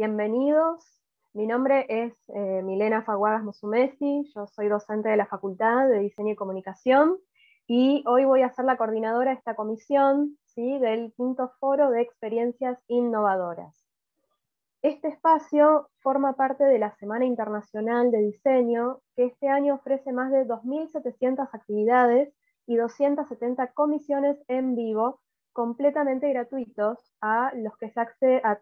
bienvenidos. Mi nombre es Milena Faguagas Musumeci, yo soy docente de la Facultad de Diseño y Comunicación y hoy voy a ser la coordinadora de esta comisión, ¿sí?, del quinto foro de experiencias innovadoras. Este espacio forma parte de la Semana Internacional de Diseño, que este año ofrece más de 2.700 actividades y 270 comisiones en vivo, completamente gratuitos, a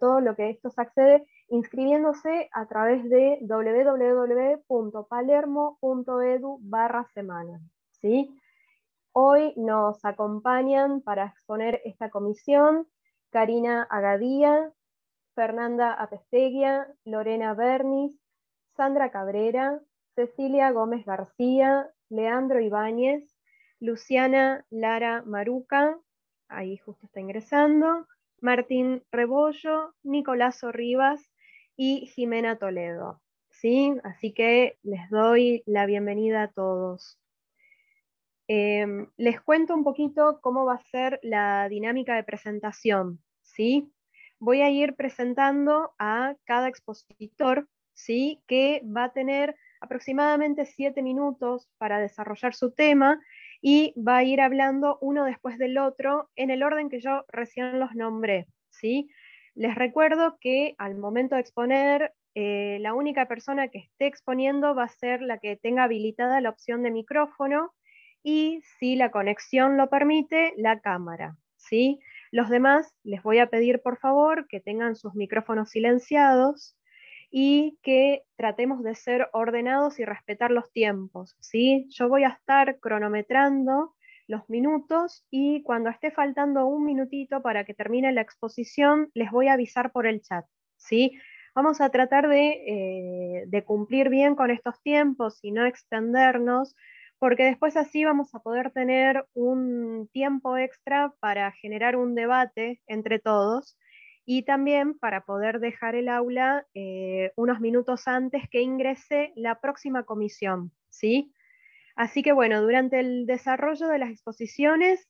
todo lo que esto se accede inscribiéndose a través de www.palermo.edu/semana. ¿Sí? Hoy nos acompañan para exponer esta comisión Karina Agadía, Fernanda Apesteguia, Lorena Bernis, Sandra Cabrera, Cecilia Gómez García, Leandro Ibáñez, Luciana Lara Maruca, ahí justo está ingresando, Martín Rebollo, Nicolás Rivas y Jimena Toledo. ¿Sí? Así que les doy la bienvenida a todos. Les cuento un poquito cómo va a ser la dinámica de presentación. ¿Sí? Voy a ir presentando a cada expositor, ¿sí?, que va a tener aproximadamente 7 minutos para desarrollar su tema y va a ir hablando uno después del otro en el orden que yo recién los nombré. ¿Sí? Les recuerdo que al momento de exponer, la única persona que esté exponiendo va a ser la que tenga habilitada la opción de micrófono y, si la conexión lo permite, la cámara. ¿Sí? Los demás les voy a pedir por favor que tengan sus micrófonos silenciados y que tratemos de ser ordenados y respetar los tiempos. ¿Sí? Yo voy a estar cronometrando los minutos y cuando esté faltando un minutito para que termine la exposición, les voy a avisar por el chat. ¿Sí? Vamos a tratar de cumplir bien con estos tiempos y no extendernos, porque después así vamos a poder tener un tiempo extra para generar un debate entre todos y también para poder dejar el aula unos minutos antes que ingrese la próxima comisión, ¿sí? Así que bueno, durante el desarrollo de las exposiciones,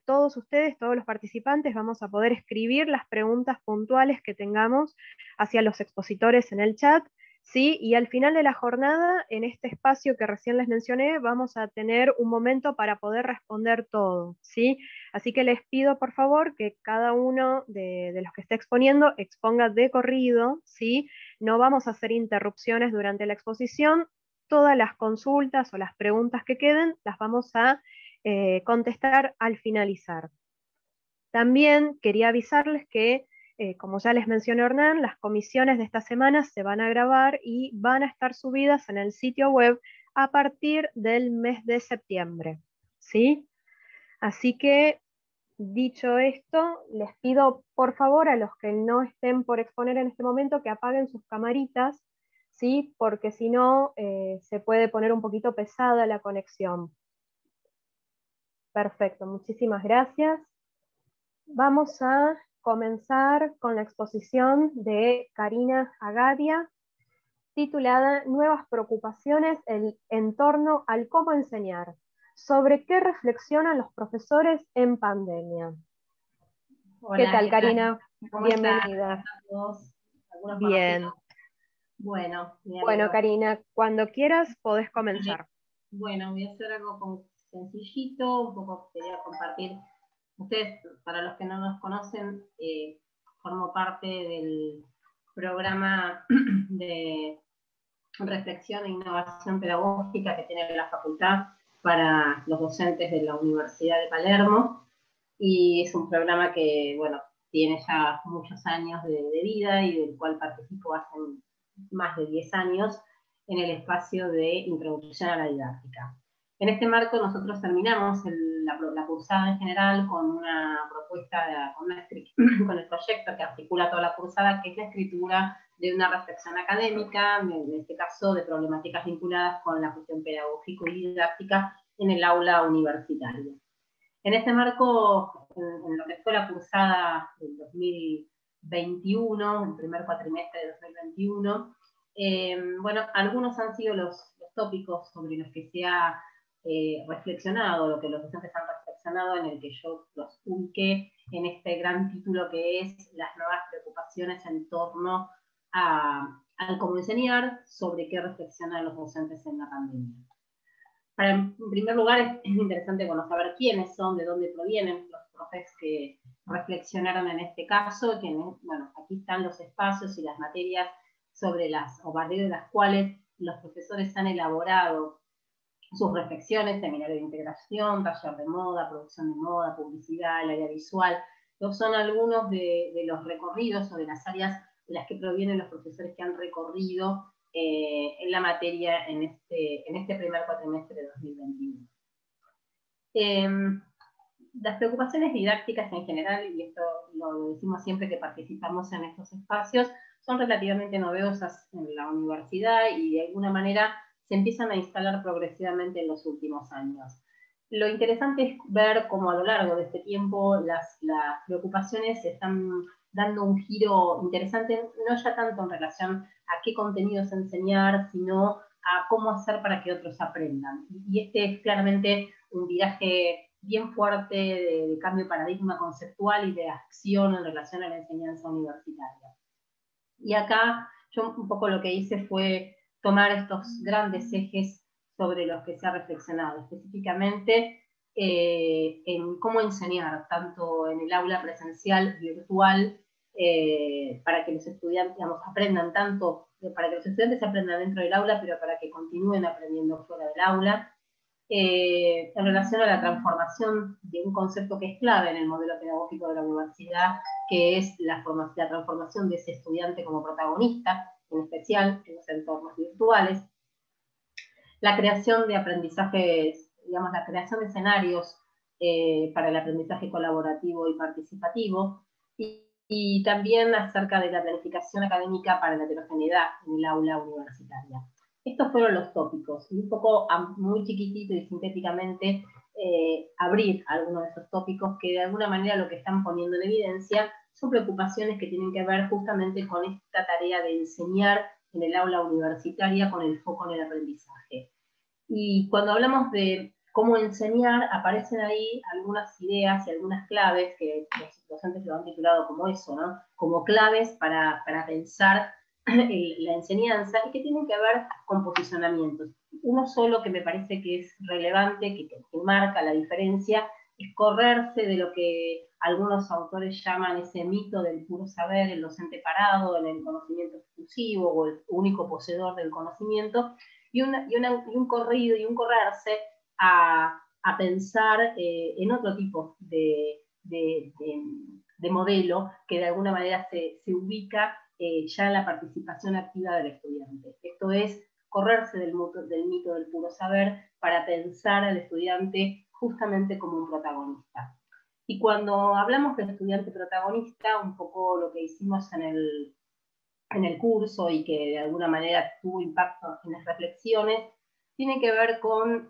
todos ustedes, todos los participantes, vamos a poder escribir las preguntas puntuales que tengamos hacia los expositores en el chat, ¿sí? Y al final de la jornada, en este espacio que recién les mencioné, vamos a tener un momento para poder responder todo, ¿sí? Así que les pido por favor que cada uno de los que esté exponiendo exponga de corrido, ¿sí? No vamos a hacer interrupciones durante la exposición. Todas las consultas o las preguntas que queden las vamos a contestar al finalizar. También quería avisarles que, como ya les mencionó Hernán, las comisiones de esta semana se van a grabar y van a estar subidas en el sitio web a partir del mes de septiembre. ¿Sí? Así que, dicho esto, les pido por favor a los que no estén por exponer en este momento que apaguen sus camaritas, ¿sí? Porque si no, se puede poner un poquito pesada la conexión. Perfecto, muchísimas gracias. Vamos a comenzar con la exposición de Karina Agadia, titulada Nuevas preocupaciones en torno al cómo enseñar. ¿Sobre qué reflexionan los profesores en pandemia? Hola, ¿Qué tal, Karina? ¿Cómo Bienvenida. están a todos? Bien. Bueno, Bueno, Karina, cuando quieras podés comenzar. Bueno, voy a hacer algo sencillito, un poco quería compartir. Ustedes, para los que no nos conocen, formo parte del programa de reflexión e innovación pedagógica que tiene la facultad para los docentes de la Universidad de Palermo, y es un programa que, bueno, tiene ya muchos años de vida y del cual participo hace más de 10 años en el espacio de introducción a la didáctica. En este marco nosotros terminamos la cursada en general con una propuesta, con el proyecto que articula toda la cursada, que es la escritura de una reflexión académica, en este caso de problemáticas vinculadas con la cuestión pedagógica y didáctica en el aula universitaria. En este marco, en lo que fue la cursada del 2021, el primer cuatrimestre de 2021, bueno, algunos han sido los tópicos sobre los que se ha reflexionado, lo que los docentes han reflexionado, en el que yo los ubiqué en este gran título que es Las nuevas preocupaciones en torno al cómo enseñar, sobre qué reflexionan los docentes en la pandemia. En primer lugar, es interesante saber quiénes son, de dónde provienen los profes que reflexionaron en este caso. Bueno, aquí están los espacios y las materias a partir de las cuales los profesores han elaborado sus reflexiones: seminario de integración, taller de moda, producción de moda, publicidad, el área visual. Son algunos de los recorridos o de las áreas de las que provienen los profesores que han recorrido en la materia en este primer cuatrimestre de 2021. Las preocupaciones didácticas en general, y esto lo decimos siempre que participamos en estos espacios, son relativamente novedosas en la universidad y de alguna manera se empiezan a instalar progresivamente en los últimos años. Lo interesante es ver cómo a lo largo de este tiempo las preocupaciones se están dando un giro interesante, no ya tanto en relación a qué contenidos enseñar, sino a cómo hacer para que otros aprendan. Y este es claramente un viraje bien fuerte de cambio de paradigma conceptual y de acción en relación a la enseñanza universitaria. Y acá yo un poco lo que hice fue tomar estos grandes ejes sobre los que se ha reflexionado, específicamente en cómo enseñar, tanto en el aula presencial, virtual, para que los estudiantes, digamos, aprendan tanto, para que los estudiantes aprendan dentro del aula, pero para que continúen aprendiendo fuera del aula, en relación a la transformación de un concepto que es clave en el modelo pedagógico de la universidad, que es la transformación de ese estudiante como protagonista, en especial en los entornos virtuales, la creación de aprendizajes, digamos, la creación de escenarios para el aprendizaje colaborativo y participativo, y también acerca de la planificación académica para la heterogeneidad en el aula universitaria. Estos fueron los tópicos, y un poco muy chiquitito y sintéticamente abrir algunos de esos tópicos que de alguna manera lo que están poniendo en evidencia son preocupaciones que tienen que ver justamente con esta tarea de enseñar en el aula universitaria con el foco en el aprendizaje. Y cuando hablamos de cómo enseñar, aparecen ahí algunas ideas y algunas claves que los docentes lo han titulado como eso, ¿no? Como claves para pensar la enseñanza, y que tienen que ver con posicionamientos. Uno solo que me parece que es relevante, que marca la diferencia, es correrse de lo que algunos autores llaman ese mito del puro saber, el docente parado en el conocimiento exclusivo o el único poseedor del conocimiento, y un corrido y un correrse a pensar en otro tipo de modelo que de alguna manera se ubica ya en la participación activa del estudiante. Esto es correrse del mito del puro saber para pensar al estudiante justamente como un protagonista. Y cuando hablamos del estudiante protagonista, un poco lo que hicimos en el curso y que de alguna manera tuvo impacto en las reflexiones, tiene que ver con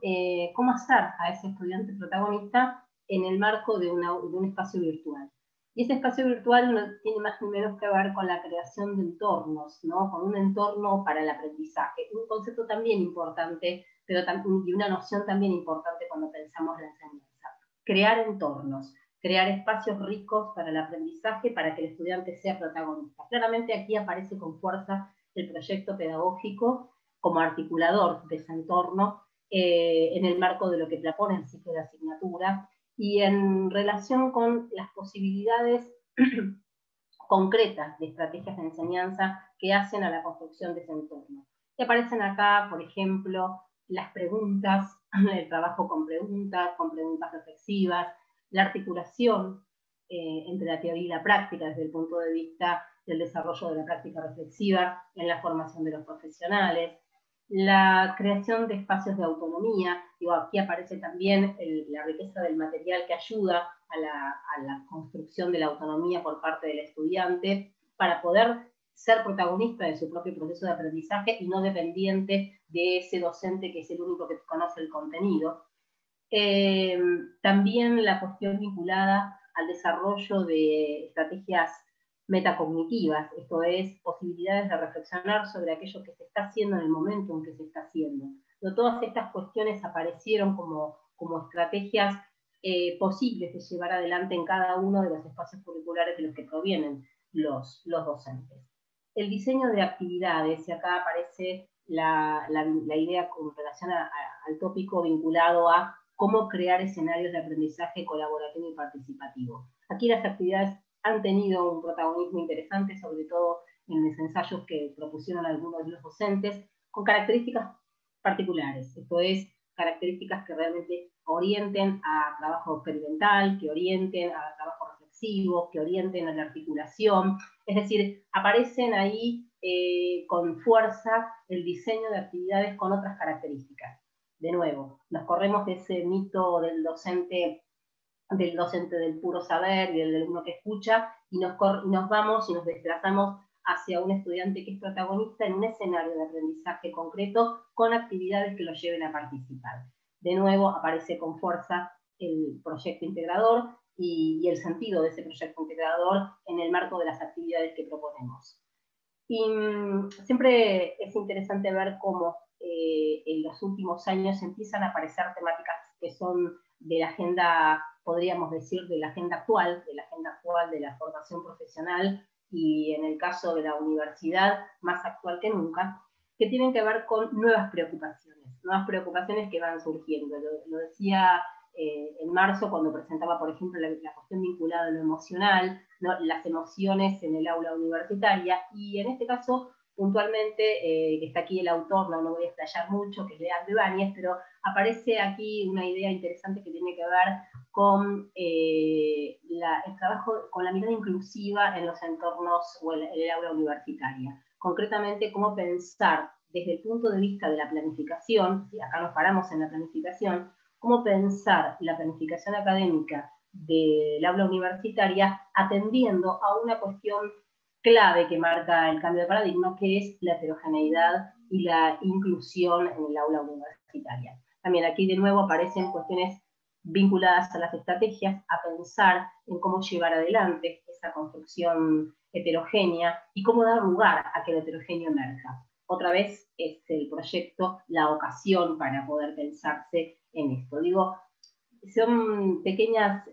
cómo hacer a ese estudiante protagonista en el marco de un espacio virtual. Y ese espacio virtual no tiene más ni menos que ver con la creación de entornos, ¿no? Con un entorno para el aprendizaje. Un concepto también importante, pero y una noción también importante cuando pensamos la enseñanza. Crear entornos, crear espacios ricos para el aprendizaje, para que el estudiante sea protagonista. Claramente aquí aparece con fuerza el proyecto pedagógico como articulador de ese entorno en el marco de lo que propone el ciclo de asignatura y en relación con las posibilidades concretas de estrategias de enseñanza que hacen a la construcción de ese entorno. Y aparecen acá, por ejemplo, las preguntas, el trabajo con preguntas reflexivas, la articulación entre la teoría y la práctica desde el punto de vista del desarrollo de la práctica reflexiva en la formación de los profesionales, la creación de espacios de autonomía. Digo, aquí aparece también la riqueza del material que ayuda a la construcción de la autonomía por parte del estudiante para poder ser protagonista de su propio proceso de aprendizaje y no dependiente de ese docente que es el único que conoce el contenido. También la cuestión vinculada al desarrollo de estrategias metacognitivas, esto es, posibilidades de reflexionar sobre aquello que se está haciendo en el momento en que se está haciendo. Pero todas estas cuestiones aparecieron como estrategias posibles de llevar adelante en cada uno de los espacios curriculares de los que provienen los docentes. el diseño de actividades, y acá aparece la idea con relación al tópico vinculado a cómo crear escenarios de aprendizaje colaborativo y participativo. Aquí las actividades han tenido un protagonismo interesante, sobre todo en los ensayos que propusieron algunos de los docentes, con características particulares, esto es, características que realmente orienten a trabajo experimental, que orienten a trabajo reflexivo, que orienten a la articulación, es decir, aparecen ahí con fuerza el diseño de actividades con otras características. De nuevo, nos corremos de ese mito del docente del puro saber y del alumno que escucha, y nos vamos y nos desplazamos hacia un estudiante que es protagonista en un escenario de aprendizaje concreto con actividades que lo lleven a participar. De nuevo aparece con fuerza el proyecto integrador y el sentido de ese proyecto integrador en el marco de las actividades que proponemos. Y siempre es interesante ver cómo en los últimos años empiezan a aparecer temáticas que son de la agenda, podríamos decir, de la agenda actual de la formación profesional, y en el caso de la universidad, más actual que nunca, que tienen que ver con nuevas preocupaciones que van surgiendo. Lo decía en marzo cuando presentaba, por ejemplo, la cuestión vinculada a lo emocional, ¿no? Las emociones en el aula universitaria, y en este caso, puntualmente, que está aquí el autor, no voy a explayar mucho, que es Leandro Ibáñez, pero aparece aquí una idea interesante que tiene que ver con el trabajo, con la mirada inclusiva en los entornos o en el aula universitaria. Concretamente, cómo pensar desde el punto de vista de la planificación, y acá nos paramos en la planificación, cómo pensar la planificación académica del aula universitaria atendiendo a una cuestión clave que marca el cambio de paradigma, que es la heterogeneidad y la inclusión en el aula universitaria. También aquí de nuevo aparecen cuestiones vinculadas a las estrategias, a pensar en cómo llevar adelante esa construcción heterogénea y cómo dar lugar a que el heterogéneo emerja. Otra vez es el proyecto la ocasión para poder pensarse en esto. Digo, son pequeñas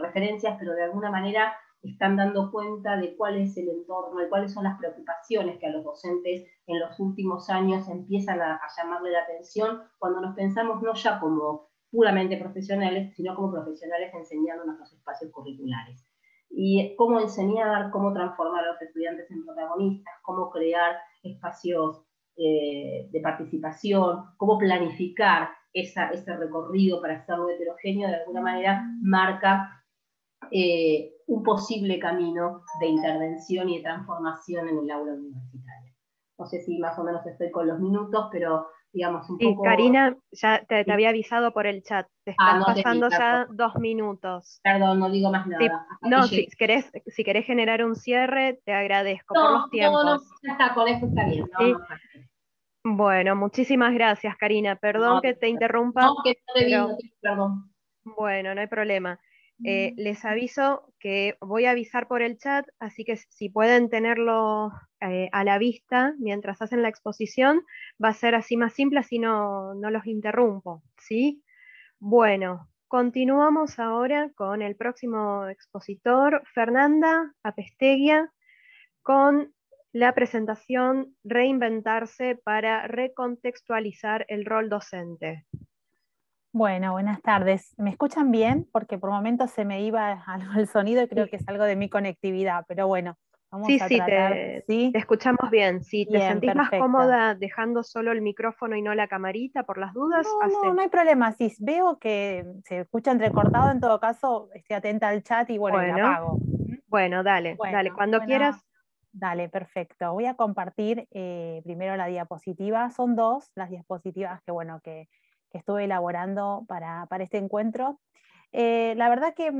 referencias, pero de alguna manera están dando cuenta de cuál es el entorno, de cuáles son las preocupaciones que a los docentes en los últimos años empiezan a llamarle la atención cuando nos pensamos no ya como puramente profesionales, sino como profesionales enseñando nuestros espacios curriculares. Y cómo enseñar, cómo transformar a los estudiantes en protagonistas, cómo crear espacios de participación, cómo planificar ese recorrido para hacerlo heterogéneo, de alguna manera marca un posible camino de intervención y de transformación en el aula universitaria. No sé si más o menos estoy con los minutos, pero digamos un poco... Karina, ya te había avisado por el chat, te estás no te vi, pasando ya perdón. 2 minutos. Perdón, no digo más Sí, nada. no, si querés generar un cierre, te agradezco por los tiempos. No, ya está, con eso está bien. ¿Sí? Bueno, muchísimas gracias, Karina. Perdón que te interrumpa, que no te vi, pero perdón. bueno, no hay problema. Les aviso que voy a avisar por el chat, así que si pueden tenerlo a la vista mientras hacen la exposición, va a ser así más simple, así no los interrumpo, ¿sí? Bueno, continuamos ahora con el próximo expositor, Fernanda Apestegui, con la presentación Reinventarse para recontextualizar el rol docente. Bueno, buenas tardes. ¿Me escuchan bien? Porque por momentos se me iba algo el sonido y creo que es algo de mi conectividad, pero bueno, vamos a tratar. Te escuchamos bien. Si te Bien, sentís más perfecto. cómoda dejando solo el micrófono y no la camarita por las dudas, no hay problema. Si veo que se escucha entrecortado, en todo caso, esté atenta al chat y bueno, y la apago. Bueno, dale, cuando quieras. Dale, perfecto. Voy a compartir primero la diapositiva. Son 2 las diapositivas que estuve elaborando para este encuentro. La verdad que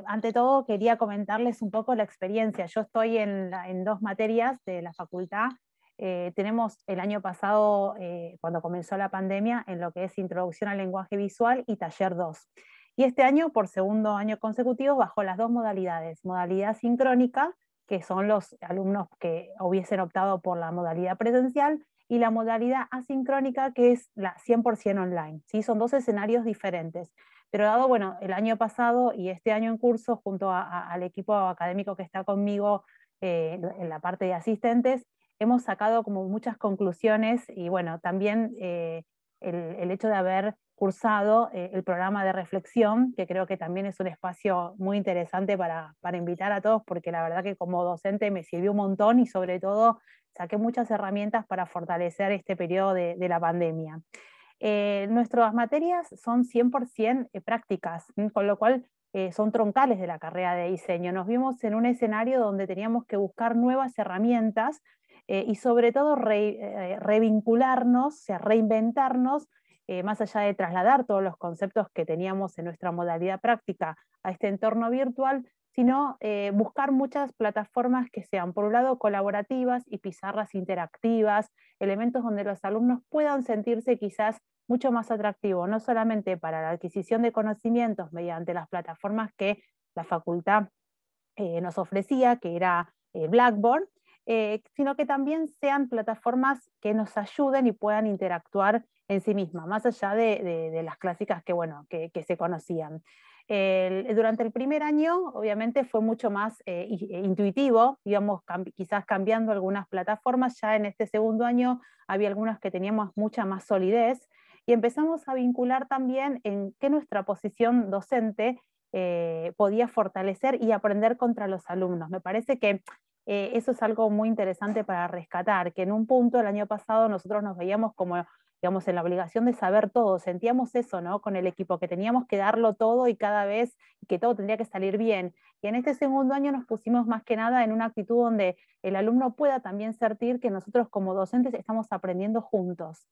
ante todo quería comentarles un poco la experiencia. Yo estoy en 2 materias de la facultad. Tenemos el año pasado, cuando comenzó la pandemia, en lo que es Introducción al Lenguaje Visual y Taller 2. Y este año, por segundo año consecutivo, bajo las 2 modalidades. Modalidad sincrónica, que son los alumnos que hubiesen optado por la modalidad presencial, y la modalidad asincrónica, que es la 100% online. ¿Sí? Son 2 escenarios diferentes. Pero dado, el año pasado y este año en curso, junto al equipo académico que está conmigo en la parte de asistentes, hemos sacado como muchas conclusiones y bueno, también el hecho de haber cursado el programa de reflexión, que creo que también es un espacio muy interesante para invitar a todos, porque la verdad que como docente me sirvió un montón y sobre todo saqué muchas herramientas para fortalecer este periodo de la pandemia. Nuestras materias son 100% prácticas, con lo cual son troncales de la carrera de diseño. Nos vimos en un escenario donde teníamos que buscar nuevas herramientas y sobre todo revincularnos, o sea, reinventarnos, más allá de trasladar todos los conceptos que teníamos en nuestra modalidad práctica a este entorno virtual, sino buscar muchas plataformas que sean, por un lado, colaborativas y pizarras interactivas, elementos donde los alumnos puedan sentirse quizás mucho más atractivos, no solamente para la adquisición de conocimientos mediante las plataformas que la facultad nos ofrecía, que era Blackboard, sino que también sean plataformas que nos ayuden y puedan interactuar en sí mismas, más allá de las clásicas que, bueno, que se conocían. Durante el primer año, obviamente, fue mucho más intuitivo, íbamos quizás cambiando algunas plataformas, ya en este segundo año había algunas que teníamos mucha más solidez, y empezamos a vincular también en qué nuestra posición docente podía fortalecer y aprender contra los alumnos. Me parece que eso es algo muy interesante para rescatar, que en un punto el año pasado nosotros nos veíamos como, digamos, en la obligación de saber todo, sentíamos eso, ¿no? Con el equipo, que teníamos que darlo todo y cada vez que todo tendría que salir bien. Y en este segundo año nos pusimos más que nada en una actitud donde el alumno pueda también sentir que nosotros como docentes estamos aprendiendo juntos.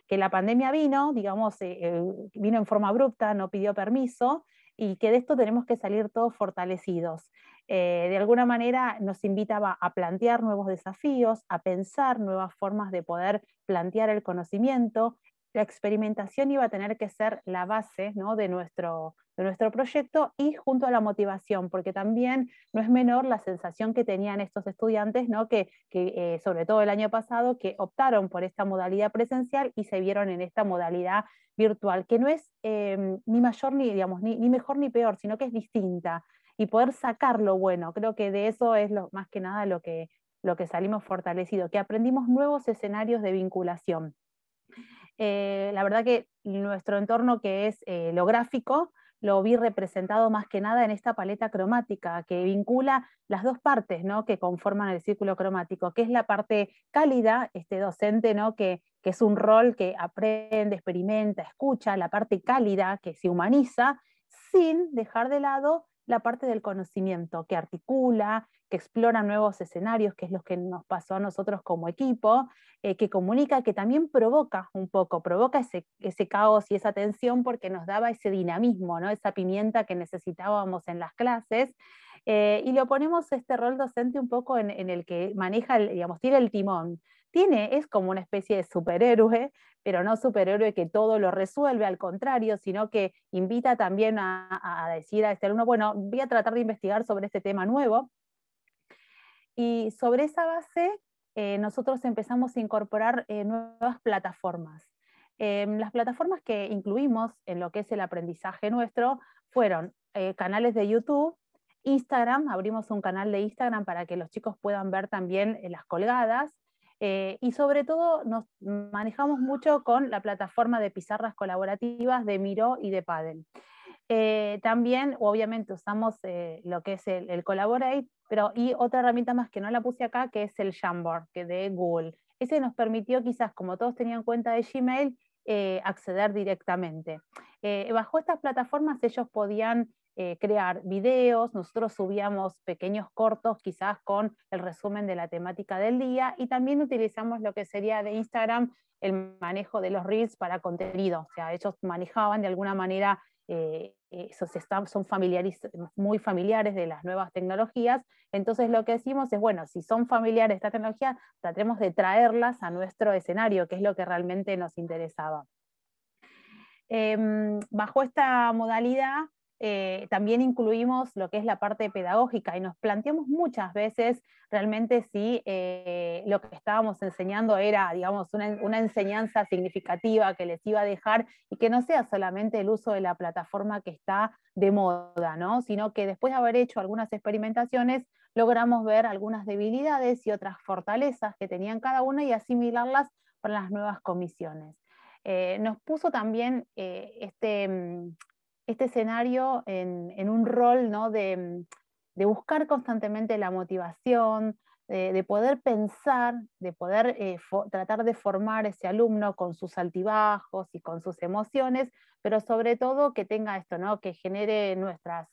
Que la pandemia vino, digamos, vino en forma abrupta, no pidió permiso, y que de esto tenemos que salir todos fortalecidos. De alguna manera nos invitaba a plantear nuevos desafíos, a pensar nuevas formas de poder plantear el conocimiento. La experimentación iba a tener que ser la base, ¿no?, de nuestro proyecto, y junto a la motivación, porque también no es menor la sensación que tenían estos estudiantes, ¿no?, que sobre todo el año pasado, que optaron por esta modalidad presencial y se vieron en esta modalidad virtual, que no es ni mayor ni, digamos, ni mejor ni peor, sino que es distinta, y poder sacar lo bueno. Creo que de eso es más que nada lo que salimos fortalecidos, que aprendimos nuevos escenarios de vinculación. La verdad que nuestro entorno, que es lo gráfico, lo vi representado más que nada en esta paleta cromática, que vincula las dos partes, ¿no?, que conforman el círculo cromático, que es la parte cálida, este docente, ¿no?, que es un rol que aprende, experimenta, escucha, la parte cálida, que se humaniza, sin dejar de lado la parte del conocimiento, que articula, que explora nuevos escenarios, que es lo que nos pasó a nosotros como equipo, que comunica, que también provoca un poco, provoca ese caos y esa tensión, porque nos daba ese dinamismo, ¿no?, esa pimienta que necesitábamos en las clases, y lo ponemos este rol docente un poco en el que maneja, digamos, tiene el timón. Es como una especie de superhéroe, pero no superhéroe que todo lo resuelve, al contrario, sino que invita también a decir a este alumno, bueno, voy a tratar de investigar sobre este tema nuevo. Y sobre esa base, nosotros empezamos a incorporar nuevas plataformas. Las plataformas que incluimos en lo que es el aprendizaje nuestro fueron canales de YouTube, Instagram. Abrimos un canal de Instagram para que los chicos puedan ver también las colgadas, y sobre todo nos manejamos mucho con la plataforma de pizarras colaborativas de Miro y de Paddle. También, obviamente, usamos lo que es el Collaborate, y otra herramienta más que no la puse acá, que es el Jamboard, que de Google. Ese nos permitió, quizás, como todos tenían cuenta de Gmail, acceder directamente. Bajo estas plataformas ellos podían crear videos, nosotros subíamos pequeños cortos, quizás con el resumen de la temática del día, y también utilizamos lo que sería de Instagram el manejo de los Reels para contenido. O sea, ellos manejaban de alguna manera, son muy familiares de las nuevas tecnologías. Entonces lo que decimos es, bueno, si son familiares de esta tecnología, tratemos de traerlas a nuestro escenario, que es lo que realmente nos interesaba. Bajo esta modalidad también incluimos lo que es la parte pedagógica, y nos planteamos muchas veces realmente si lo que estábamos enseñando era, digamos, una enseñanza significativa que les iba a dejar, y que no sea solamente el uso de la plataforma que está de moda, ¿no?, sino que después de haber hecho algunas experimentaciones logramos ver algunas debilidades y otras fortalezas que tenían cada una y asimilarlas para las nuevas comisiones. Nos puso también este escenario en un rol, ¿no?, de buscar constantemente la motivación, de poder pensar, de poder tratar de formar ese alumno con sus altibajos y con sus emociones, pero sobre todo que tenga esto, ¿no?, que genere nuestras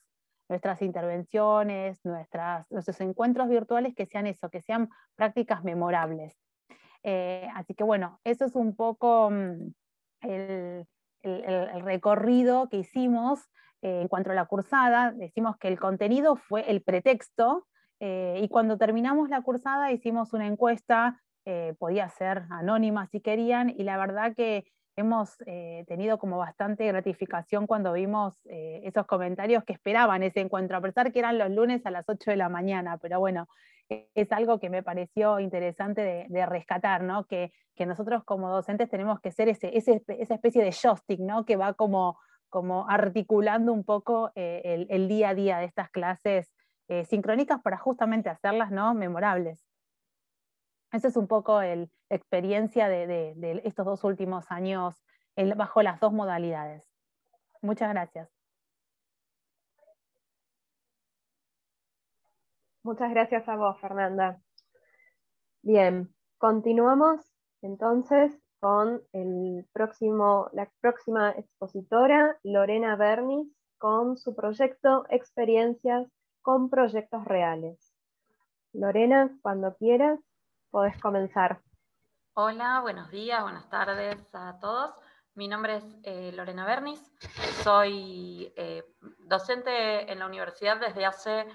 intervenciones, nuestros encuentros virtuales, que sean eso, que sean prácticas memorables. Así que bueno, eso es un poco el recorrido que hicimos en cuanto a la cursada. Decimos que el contenido fue el pretexto, y cuando terminamos la cursada hicimos una encuesta, podía ser anónima si querían, y la verdad que hemos tenido como bastante gratificación cuando vimos esos comentarios que esperaban ese encuentro, a pesar que eran los lunes a las 8 de la mañana, pero bueno, es algo que me pareció interesante de rescatar, ¿no? Que nosotros como docentes tenemos que ser esa especie de joystick, ¿no?, que va como articulando un poco el día a día de estas clases sincrónicas para justamente hacerlas, ¿no?, memorables. Esa es un poco la experiencia de estos 2 últimos años bajo las 2 modalidades. Muchas gracias. Muchas gracias a vos, Fernanda. Bien, continuamos entonces con la próxima expositora, Lorena Bernis, con su proyecto Experiencias con Proyectos Reales. Lorena, cuando quieras, podés comenzar. Hola, buenos días, buenas tardes a todos. Mi nombre es Lorena Bernis, soy docente en la universidad desde hace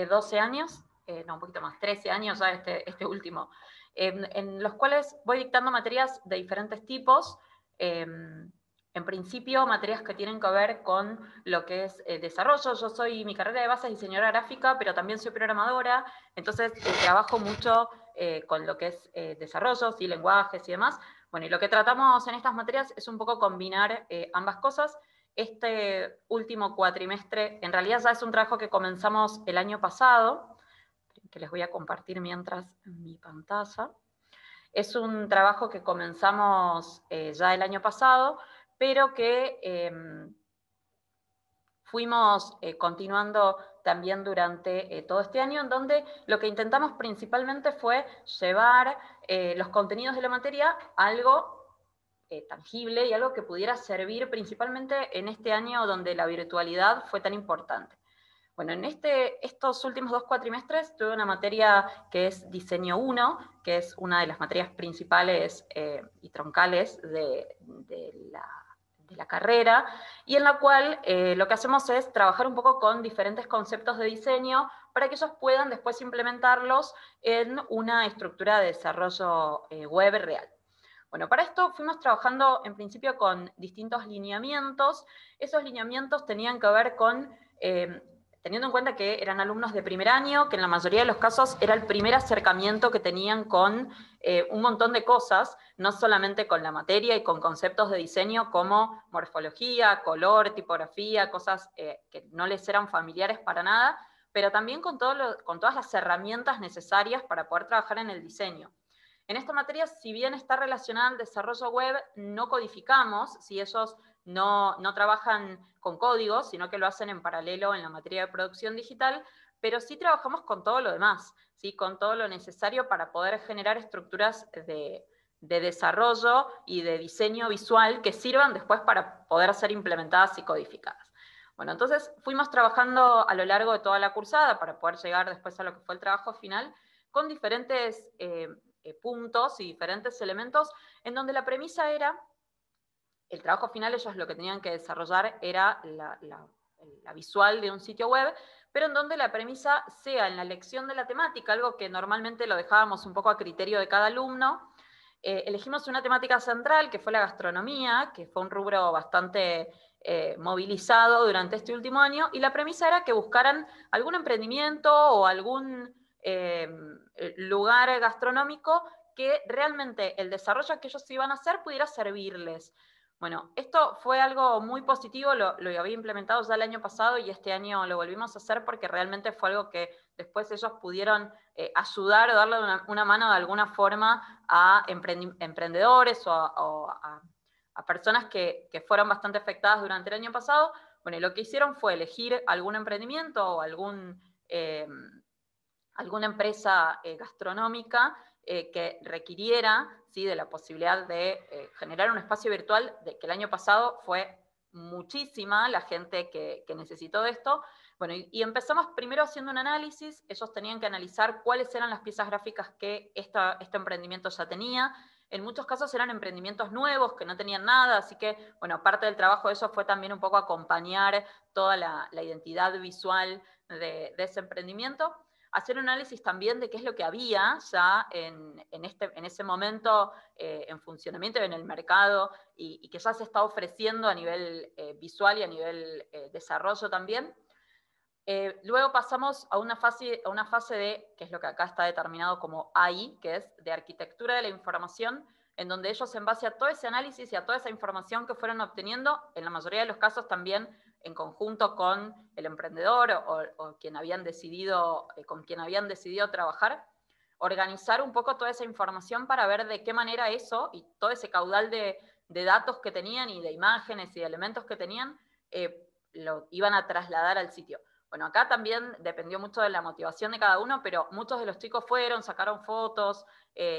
12 años, no, un poquito más, 13 años ya este último, en los cuales voy dictando materias de diferentes tipos. En principio, materias que tienen que ver con lo que es desarrollo. Mi carrera de base es diseñadora gráfica, pero también soy programadora, entonces trabajo mucho con lo que es desarrollos y lenguajes y demás. Bueno, y lo que tratamos en estas materias es un poco combinar ambas cosas. Este último cuatrimestre, en realidad ya es un trabajo que comenzamos el año pasado, que les voy a compartir mientras en mi pantalla. Es un trabajo que comenzamos ya el año pasado, pero que fuimos continuando también durante todo este año, en donde lo que intentamos principalmente fue llevar los contenidos de la materia a algo tangible y algo que pudiera servir principalmente en este año donde la virtualidad fue tan importante. Bueno, en estos últimos 2 cuatrimestres tuve una materia que es Diseño 1, que es una de las materias principales y troncales de la carrera, y en la cual lo que hacemos es trabajar un poco con diferentes conceptos de diseño para que ellos puedan después implementarlos en una estructura de desarrollo web real. Bueno, para esto fuimos trabajando en principio con distintos lineamientos. Esos lineamientos tenían que ver con teniendo en cuenta que eran alumnos de primer año, que en la mayoría de los casos era el primer acercamiento que tenían con un montón de cosas, no solamente con la materia y con conceptos de diseño como morfología, color, tipografía, cosas que no les eran familiares para nada, pero también con todas las herramientas necesarias para poder trabajar en el diseño. En esta materia, si bien está relacionada al desarrollo web, no codificamos, si ellos no trabajan con códigos, sino que lo hacen en paralelo en la materia de producción digital, pero sí trabajamos con todo lo demás, ¿sí? Con todo lo necesario para poder generar estructuras de desarrollo y de diseño visual que sirvan después para poder ser implementadas y codificadas. Bueno, entonces fuimos trabajando a lo largo de toda la cursada para poder llegar después a lo que fue el trabajo final con diferentes puntos y diferentes elementos en donde la premisa era, el trabajo final ellos lo que tenían que desarrollar era la visual de un sitio web, pero en donde la premisa sea en la elección de la temática, algo que normalmente lo dejábamos un poco a criterio de cada alumno. Elegimos una temática central que fue la gastronomía, que fue un rubro bastante movilizado durante este último año, y la premisa era que buscaran algún emprendimiento o algún lugar gastronómico que realmente el desarrollo que ellos iban a hacer pudiera servirles. Bueno, esto fue algo muy positivo, lo había implementado ya el año pasado y este año lo volvimos a hacer porque realmente fue algo que después ellos pudieron ayudar o darle una mano de alguna forma a emprendedores o a personas que fueron bastante afectadas durante el año pasado. Bueno, y lo que hicieron fue elegir algún emprendimiento o alguna empresa gastronómica que requiriera, ¿sí?, de la posibilidad de generar un espacio virtual, que el año pasado fue muchísima la gente que necesitó de esto. Bueno, y empezamos primero haciendo un análisis. Ellos tenían que analizar cuáles eran las piezas gráficas que este emprendimiento ya tenía. En muchos casos eran emprendimientos nuevos que no tenían nada, así que, bueno, parte del trabajo de eso fue también un poco acompañar toda la identidad visual de ese emprendimiento. Hacer un análisis también de qué es lo que había ya en ese momento en funcionamiento en el mercado y que ya se está ofreciendo a nivel visual y a nivel desarrollo también. Luego pasamos a una fase de, que es lo que acá está determinado como AI, que es de arquitectura de la información, en donde ellos, en base a todo ese análisis y a toda esa información que fueron obteniendo, en la mayoría de los casos también en conjunto con el emprendedor o quien habían decidido, con quien habían decidido trabajar, organizar un poco toda esa información para ver de qué manera eso y todo ese caudal de datos que tenían y de imágenes y de elementos que tenían, lo iban a trasladar al sitio. Bueno, acá también dependió mucho de la motivación de cada uno, pero muchos de los chicos fueron, sacaron fotos,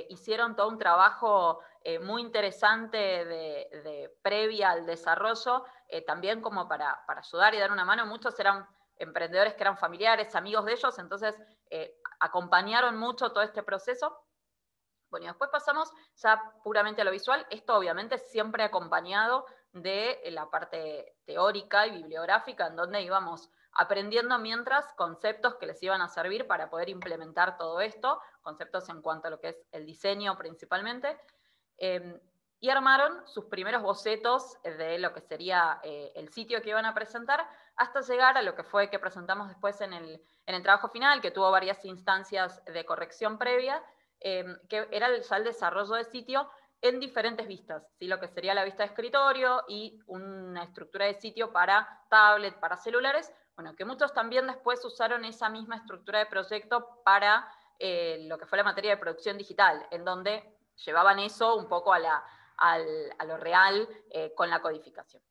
hicieron todo un trabajo muy interesante de previa al desarrollo, también como para ayudar y dar una mano. Muchos eran emprendedores que eran familiares, amigos de ellos, entonces acompañaron mucho todo este proceso. Bueno, y después pasamos ya puramente a lo visual. Esto obviamente siempre acompañado de la parte teórica y bibliográfica, en donde íbamos aprendiendo mientras conceptos que les iban a servir para poder implementar todo esto, conceptos en cuanto a lo que es el diseño principalmente, y armaron sus primeros bocetos de lo que sería el sitio que iban a presentar, hasta llegar a lo que fue que presentamos después en el trabajo final, que tuvo varias instancias de corrección previa, que era ya el desarrollo de sitio en diferentes vistas, ¿sí? Lo que sería la vista de escritorio y una estructura de sitio para tablet, para celulares, bueno, que muchos también después usaron esa misma estructura de proyecto para lo que fue la materia de producción digital, en donde llevaban eso un poco a lo real con la codificación.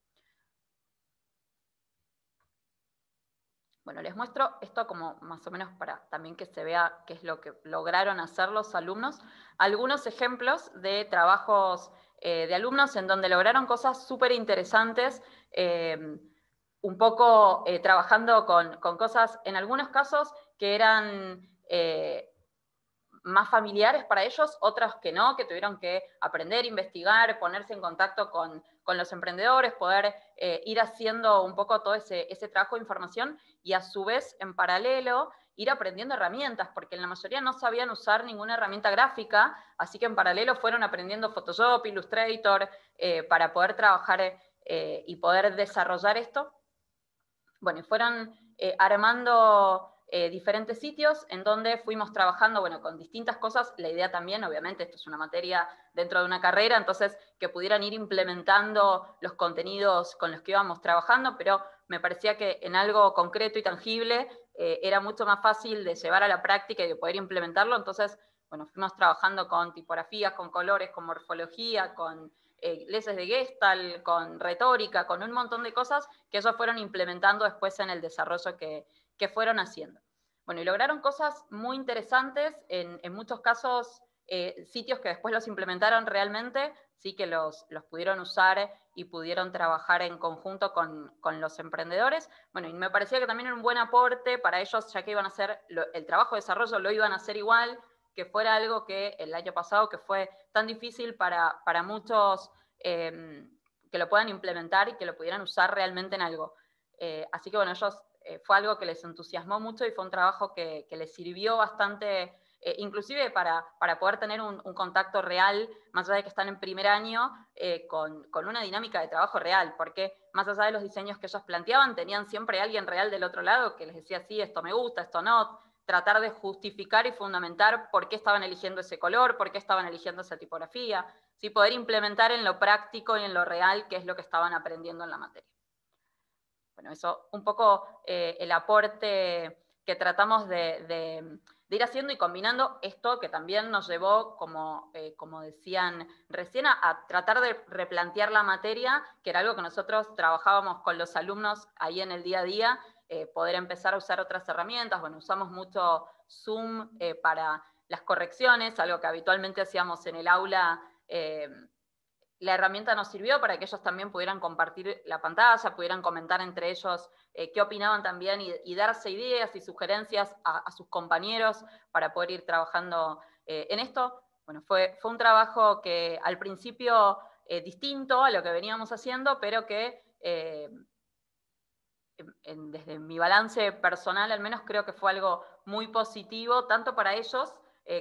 Bueno, les muestro esto como más o menos para también que se vea qué es lo que lograron hacer los alumnos. Algunos ejemplos de trabajos de alumnos en donde lograron cosas súper interesantes, un poco trabajando con cosas, en algunos casos, que eran más familiares para ellos, otras que no, que tuvieron que aprender, investigar, ponerse en contacto con los emprendedores, poder ir haciendo un poco todo ese trabajo de información y a su vez, en paralelo, ir aprendiendo herramientas, porque en la mayoría no sabían usar ninguna herramienta gráfica, así que en paralelo fueron aprendiendo Photoshop, Illustrator, para poder trabajar y poder desarrollar esto. Bueno, y fueron armando diferentes sitios en donde fuimos trabajando, bueno, con distintas cosas. La idea también, obviamente, esto es una materia dentro de una carrera, entonces que pudieran ir implementando los contenidos con los que íbamos trabajando, pero me parecía que en algo concreto y tangible era mucho más fácil de llevar a la práctica y de poder implementarlo. Entonces, bueno, fuimos trabajando con tipografías, con colores, con morfología, con leyes de Gestalt, con retórica, con un montón de cosas que ellos fueron implementando después en el desarrollo que fueron haciendo. Bueno, y lograron cosas muy interesantes, en muchos casos sitios que después los implementaron realmente, sí que los pudieron usar y pudieron trabajar en conjunto con los emprendedores. Bueno, y me parecía que también era un buen aporte para ellos, ya que iban a hacer el trabajo de desarrollo, lo iban a hacer igual, que fuera algo que el año pasado, que fue tan difícil para muchos, que lo puedan implementar y que lo pudieran usar realmente en algo. Así que bueno, ellos fue algo que les entusiasmó mucho y fue un trabajo que les sirvió bastante, inclusive para poder tener un contacto real, más allá de que están en primer año, con una dinámica de trabajo real, porque más allá de los diseños que ellos planteaban, tenían siempre alguien real del otro lado que les decía, sí, esto me gusta, esto no, tratar de justificar y fundamentar por qué estaban eligiendo ese color, por qué estaban eligiendo esa tipografía, ¿sí? Poder implementar en lo práctico y en lo real qué es lo que estaban aprendiendo en la materia. Bueno, eso un poco el aporte tratamos de ir haciendo y combinando esto que también nos llevó, como decían recién, a tratar de replantear la materia, que era algo que nosotros trabajábamos con los alumnos ahí en el día a día, poder empezar a usar otras herramientas. Bueno, usamos mucho Zoom para las correcciones, algo que habitualmente hacíamos en el aula. La herramienta nos sirvió para que ellos también pudieran compartir la pantalla, pudieran comentar entre ellos qué opinaban también y darse ideas y sugerencias a sus compañeros para poder ir trabajando en esto. Bueno, fue un trabajo que al principio distinto a lo que veníamos haciendo, pero que desde mi balance personal al menos creo que fue algo muy positivo, tanto para ellos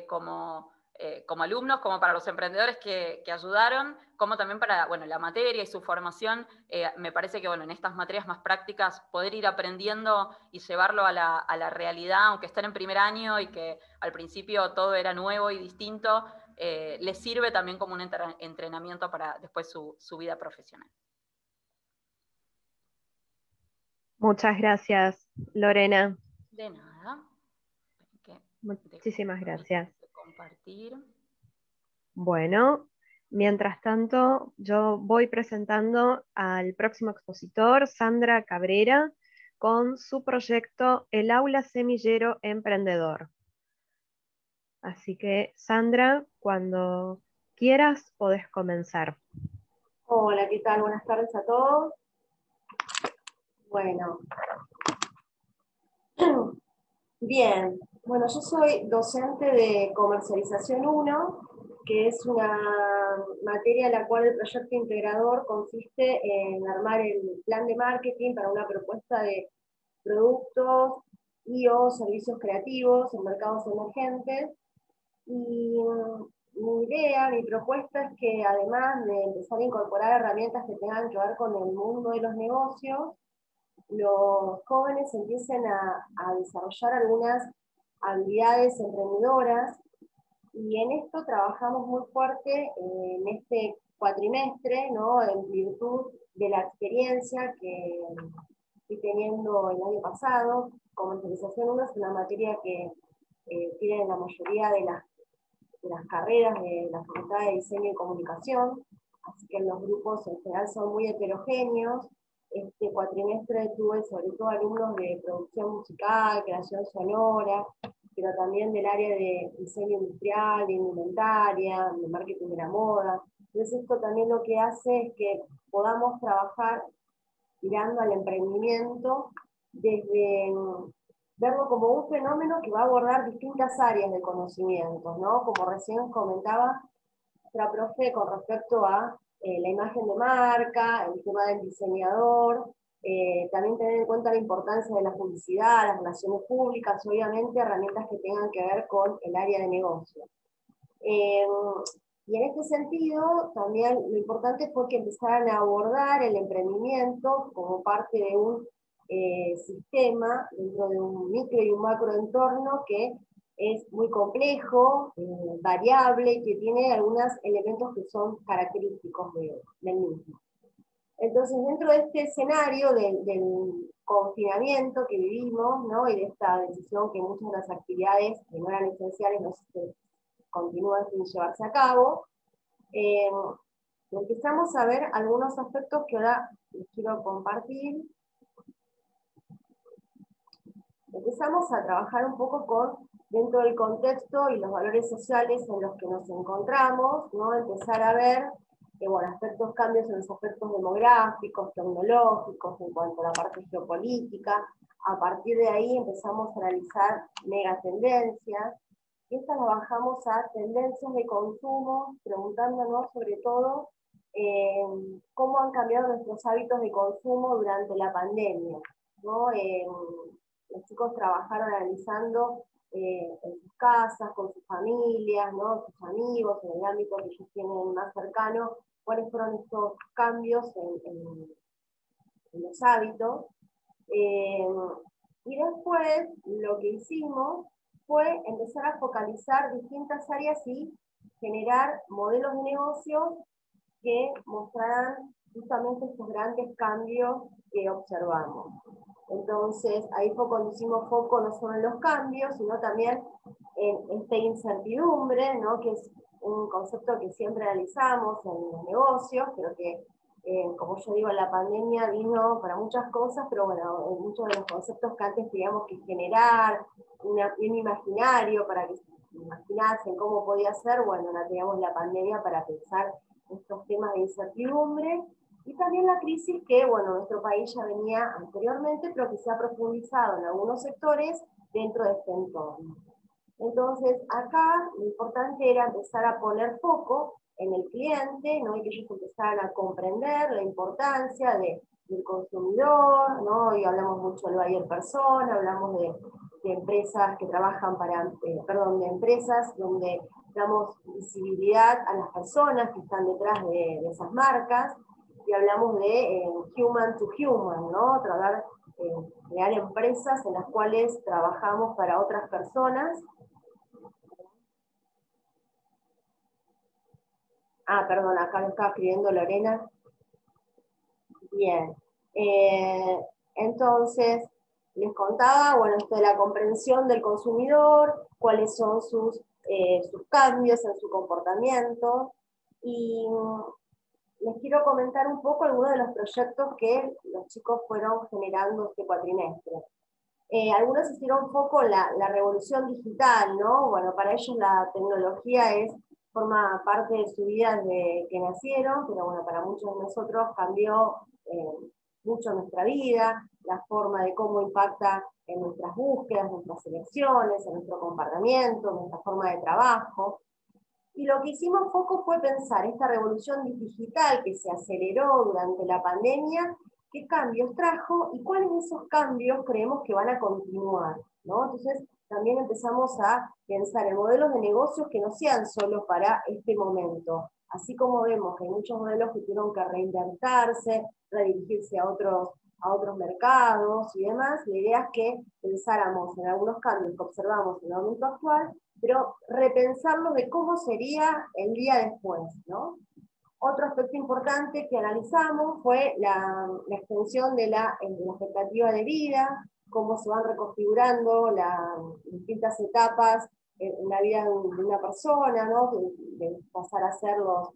como alumnos, como para los emprendedores que ayudaron, como también para la materia y su formación. Me parece que en estas materias más prácticas poder ir aprendiendo y llevarlo a la realidad, aunque estén en primer año y que al principio todo era nuevo y distinto, les sirve también como un entrenamiento para después su vida profesional. Muchas gracias, Lorena. De nada. Muchísimas gracias. Compartir. Bueno, mientras tanto, yo voy presentando al próximo expositor, Sandra Cabrera, con su proyecto El Aula Semillero Emprendedor. Así que, Sandra, cuando quieras, podés comenzar. Hola, ¿qué tal? Buenas tardes a todos. Bueno, bien. Bueno, yo soy docente de Comercialización 1, que es una materia en la cual el proyecto integrador consiste en armar el plan de marketing para una propuesta de productos y o servicios creativos en mercados emergentes. Y mi idea, mi propuesta es que además de empezar a incorporar herramientas que tengan que ver con el mundo de los negocios, los jóvenes empiecen a desarrollar algunas habilidades emprendedoras, y en esto trabajamos muy fuerte en este cuatrimestre, ¿no? En virtud de la experiencia que estoy teniendo el año pasado. Comercialización 1 es una materia que tiene la mayoría de las carreras de la Facultad de Diseño y Comunicación, así que los grupos en general son muy heterogéneos. Este cuatrimestre tuve sobre todo alumnos de producción musical, creación sonora, pero también del área de diseño industrial, de indumentaria, de marketing de la moda. Entonces esto también lo que hace es que podamos trabajar mirando al emprendimiento desde verlo como un fenómeno que va a abordar distintas áreas de conocimientos, ¿no? Como recién comentaba nuestra profe con respecto a la imagen de marca, el tema del diseñador, también tener en cuenta la importancia de la publicidad, las relaciones públicas, obviamente herramientas que tengan que ver con el área de negocio. Y en este sentido, también lo importante fue que empezaran a abordar el emprendimiento como parte de un sistema, dentro de un micro y un macro entorno que es muy complejo, variable, y que tiene algunos elementos que son característicos del mismo. Entonces, dentro de este escenario del confinamiento que vivimos, ¿no? Y de esta decisión que muchas de las actividades que no eran esenciales no se continúan sin llevarse a cabo, empezamos a ver algunos aspectos que ahora les quiero compartir. Empezamos a trabajar un poco dentro del contexto y los valores sociales en los que nos encontramos, ¿no? Empezar a ver cambios en los aspectos demográficos, tecnológicos, en cuanto a la parte geopolítica. A partir de ahí empezamos a analizar megatendencias. Estas las bajamos a tendencias de consumo, preguntándonos sobre todo cómo han cambiado nuestros hábitos de consumo durante la pandemia, ¿no? Los chicos trabajaron analizando en sus casas, con sus familias, ¿no? Sus amigos, en el ámbito que ellos tienen más cercano, cuáles fueron estos cambios en los hábitos. Y después lo que hicimos fue empezar a focalizar distintas áreas y generar modelos de negocio que mostraran justamente estos grandes cambios que observamos. Entonces, ahí fue cuando hicimos foco no solo en los cambios, sino también en esta incertidumbre, ¿no? Que es un concepto que siempre analizamos en los negocios, pero que, como yo digo, la pandemia vino para muchas cosas, pero bueno, muchos de los conceptos que antes teníamos que generar, un imaginario para que se imaginasen cómo podía ser, bueno, ahora teníamos la pandemia para pensar estos temas de incertidumbre, y también la crisis que, bueno, nuestro país ya venía anteriormente, pero que se ha profundizado en algunos sectores dentro de este entorno. Entonces, acá lo importante era empezar a poner foco en el cliente, ¿no? Y que ellos empezaran a comprender la importancia del consumidor, ¿no? Y hablamos mucho del buyer persona, hablamos de empresas que trabajan para, de empresas donde damos visibilidad a las personas que están detrás de esas marcas, y hablamos de human to human, ¿no? Crear empresas en las cuales trabajamos para otras personas. Ah, perdón, acá lo estaba escribiendo Lorena. Bien. Entonces, les contaba, bueno, esto de la comprensión del consumidor, cuáles son sus cambios en su comportamiento, y les quiero comentar un poco algunos de los proyectos que los chicos fueron generando este cuatrimestre. Algunos hicieron foco en la revolución digital, ¿no? Bueno, para ellos la tecnología forma parte de su vida desde que nacieron, pero bueno, para muchos de nosotros cambió mucho nuestra vida, la forma de cómo impacta en nuestras búsquedas, nuestras elecciones, en nuestro comportamiento, en nuestra forma de trabajo. Y lo que hicimos foco fue pensar esta revolución digital que se aceleró durante la pandemia, qué cambios trajo y cuáles de esos cambios creemos que van a continuar, ¿no? Entonces también empezamos a pensar en modelos de negocios que no sean solo para este momento. Así como vemos que hay muchos modelos que tuvieron que reinventarse, redirigirse a otros mercados y demás, la idea es que pensáramos en algunos cambios que observamos en el momento actual, pero repensarlo de cómo sería el día después, ¿no? Otro aspecto importante que analizamos fue la extensión de la expectativa de vida, cómo se van reconfigurando las distintas etapas en la vida de una persona, ¿no? De pasar a ser los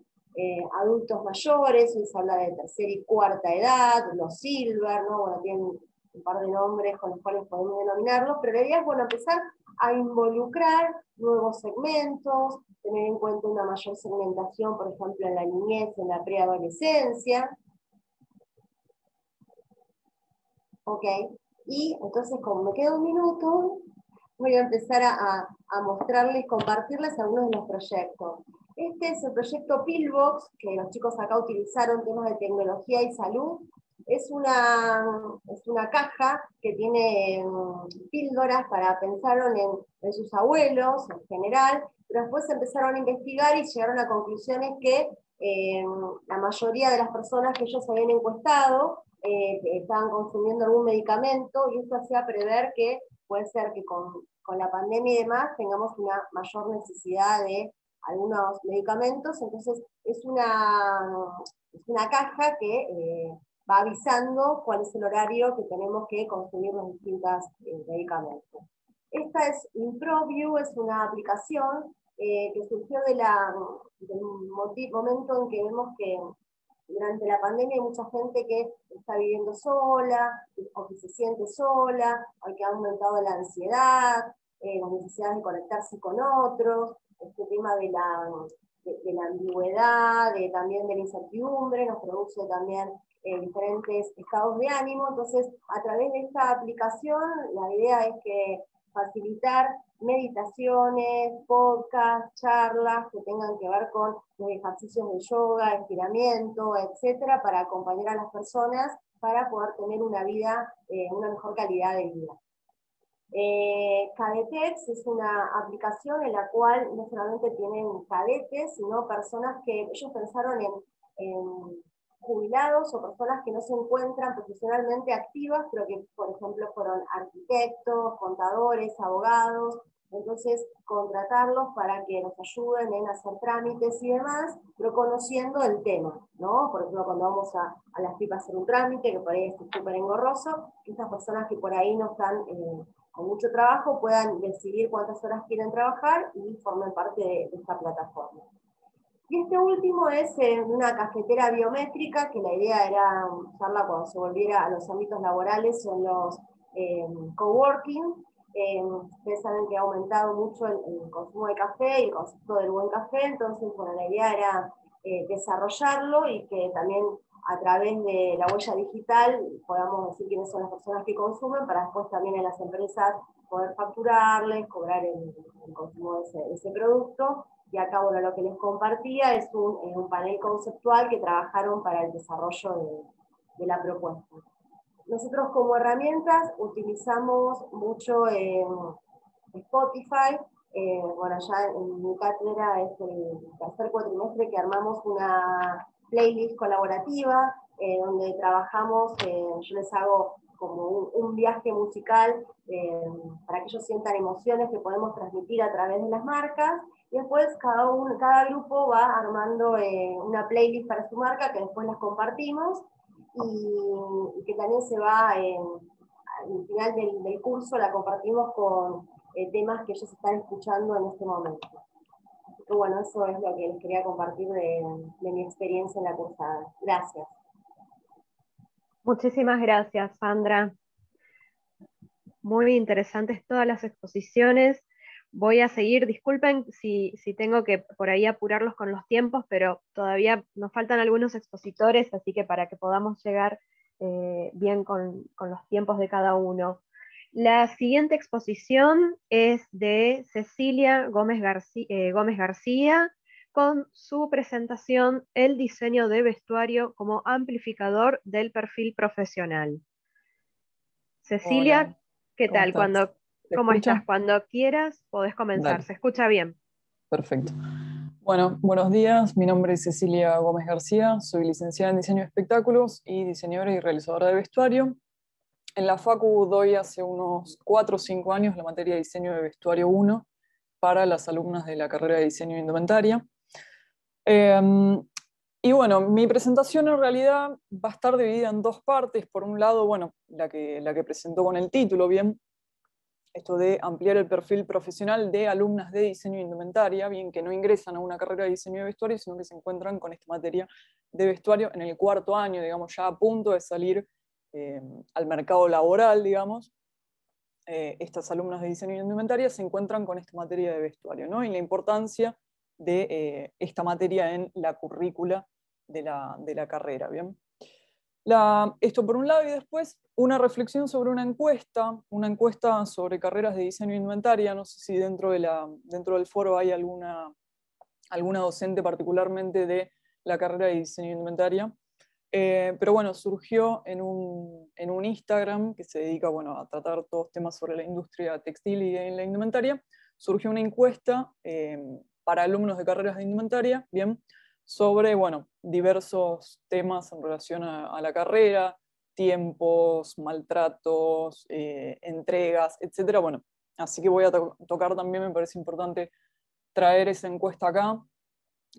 adultos mayores, hoy se habla de tercera y cuarta edad, los silver, ¿no? Bueno, tienen un par de nombres con los cuales podemos denominarlos, pero la idea es, bueno, empezar a involucrar nuevos segmentos, tener en cuenta una mayor segmentación, por ejemplo, en la niñez, en la preadolescencia. Ok, y entonces como me queda un minuto, voy a empezar a mostrarles, compartirles algunos de los proyectos. Este es el proyecto Pillbox, que los chicos acá utilizaron temas de tecnología y salud. Es una caja que tiene píldoras pensaron en sus abuelos en general, pero después empezaron a investigar y llegaron a conclusiones que la mayoría de las personas que ellos habían encuestado estaban consumiendo algún medicamento, y esto hacía prever que puede ser que con la pandemia y demás tengamos una mayor necesidad de algunos medicamentos. Entonces es una caja que va avisando cuál es el horario que tenemos que consumir los distintos medicamentos. Esta es ImproView, es una aplicación que surgió del momento en que vemos que durante la pandemia hay mucha gente que está viviendo sola, o que se siente sola, o que ha aumentado la ansiedad, las necesidades de conectarse con otros, este tema de la ambigüedad, también de la incertidumbre, nos produce también diferentes estados de ánimo. Entonces, a través de esta aplicación, la idea es que facilitar meditaciones, podcasts, charlas que tengan que ver con los ejercicios de yoga, estiramiento, etcétera, para acompañar a las personas para poder tener una vida, una mejor calidad de vida. Cadetex es una aplicación en la cual no solamente tienen cadetes, sino personas que ellos pensaron en jubilados o personas que no se encuentran profesionalmente activas, pero que, por ejemplo, fueron arquitectos, contadores, abogados, Entonces, contratarlos para que nos ayuden en hacer trámites y demás, pero conociendo el tema, ¿no? Por ejemplo, cuando vamos a las PIP a hacer un trámite, que por ahí es súper engorroso, que estas personas que por ahí no están con mucho trabajo puedan decidir cuántas horas quieren trabajar y formen parte de esta plataforma. Y este último es una cafetera biométrica, que la idea era usarla cuando se volviera a los ámbitos laborales o en los coworking. Ustedes saben que ha aumentado mucho el consumo de café y el concepto del buen café, entonces bueno, la idea era desarrollarlo y que también a través de la huella digital podamos decir quiénes son las personas que consumen, para después también en las empresas poder facturarles, cobrar el consumo de ese producto. Y acá, bueno, lo que les compartía es un panel conceptual que trabajaron para el desarrollo de la propuesta. Nosotros como herramientas utilizamos mucho Spotify. Bueno, ya en mi cátedra es el tercer cuatrimestre que armamos una playlist colaborativa, donde trabajamos, yo les hago como un viaje musical para que ellos sientan emociones que podemos transmitir a través de las marcas, y después cada grupo va armando una playlist para su marca que después las compartimos, y que también se va, al final del curso la compartimos con temas que ellos están escuchando en este momento. Así que bueno, eso es lo que les quería compartir de mi experiencia en la cursada. Gracias. Muchísimas gracias, Sandra. Muy interesantes todas las exposiciones. Voy a seguir, disculpen si tengo que por ahí apurarlos con los tiempos, pero todavía nos faltan algunos expositores, así que para que podamos llegar bien con los tiempos de cada uno. La siguiente exposición es de Cecilia Gómez García, con su presentación El diseño de vestuario como amplificador del perfil profesional. Cecilia, Hola, ¿qué ¿cómo tal? estás? ¿Se ¿Cómo estás? escucha? Cuando quieras, podés comenzar. Dale, ¿Se escucha bien? perfecto. Bueno, buenos días. Mi nombre es Cecilia Gómez García. Soy licenciada en diseño de espectáculos y diseñadora y realizadora de vestuario. En la Facu doy hace unos 4 o 5 años la materia de diseño de vestuario 1 para las alumnas de la carrera de diseño de indumentaria. Y bueno, mi presentación en realidad va a estar dividida en dos partes. Por un lado, bueno, la que presentó con el título, bien, esto de ampliar el perfil profesional de alumnas de diseño de indumentaria, bien que no ingresan a una carrera de diseño de vestuario, sino que se encuentran con esta materia de vestuario en el 4º año, digamos, ya a punto de salir al mercado laboral, digamos. Estas alumnas de diseño de indumentaria se encuentran con esta materia de vestuario, ¿no? Y la importancia de esta materia en la currícula de la carrera, ¿bien? Esto por un lado, y después una reflexión sobre una encuesta sobre carreras de diseño de indumentaria. No sé si dentro del foro hay alguna docente particularmente de la carrera de diseño de indumentaria. Pero bueno, surgió en un Instagram que se dedica, bueno, a tratar todos temas sobre la industria textil y en la indumentaria. Surgió una encuesta para alumnos de carreras de indumentaria, bien, sobre, bueno, diversos temas en relación a la carrera, tiempos, maltratos, entregas, etc. Bueno, así que voy a tocar también, me parece importante traer esa encuesta acá.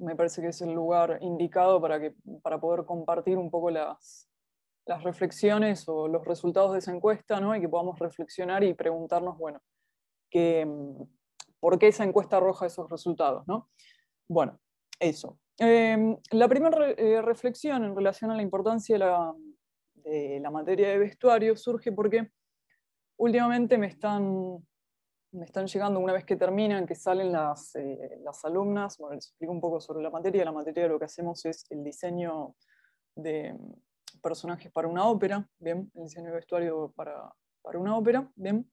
Me parece que es el lugar indicado para poder compartir un poco las reflexiones o los resultados de esa encuesta, ¿no? Y que podamos reflexionar y preguntarnos, bueno, ¿por qué esa encuesta arroja esos resultados, ¿no? Bueno, eso. La primera reflexión en relación a la importancia de la materia de vestuario surge porque últimamente me están llegando, una vez que terminan, que salen las alumnas. Bueno, les explico un poco sobre la materia. La materia, lo que hacemos es el diseño de personajes para una ópera, bien, el diseño de vestuario para una ópera, bien.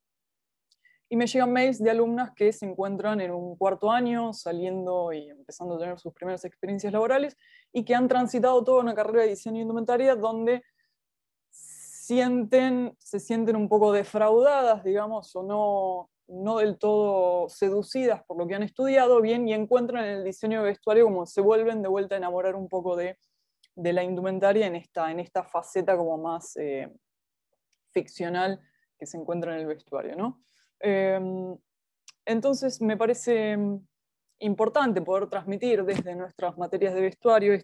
Y me llegan mails de alumnas que se encuentran en un 4º año, saliendo y empezando a tener sus primeras experiencias laborales, y que han transitado toda una carrera de diseño de indumentaria donde se sienten un poco defraudadas, digamos, o no del todo seducidas por lo que han estudiado bien, y encuentran en el diseño de vestuario como se vuelven de vuelta a enamorar un poco de la indumentaria en esta faceta como más ficcional que se encuentra en el vestuario, ¿no? Entonces me parece importante poder transmitir desde nuestras materias de vestuario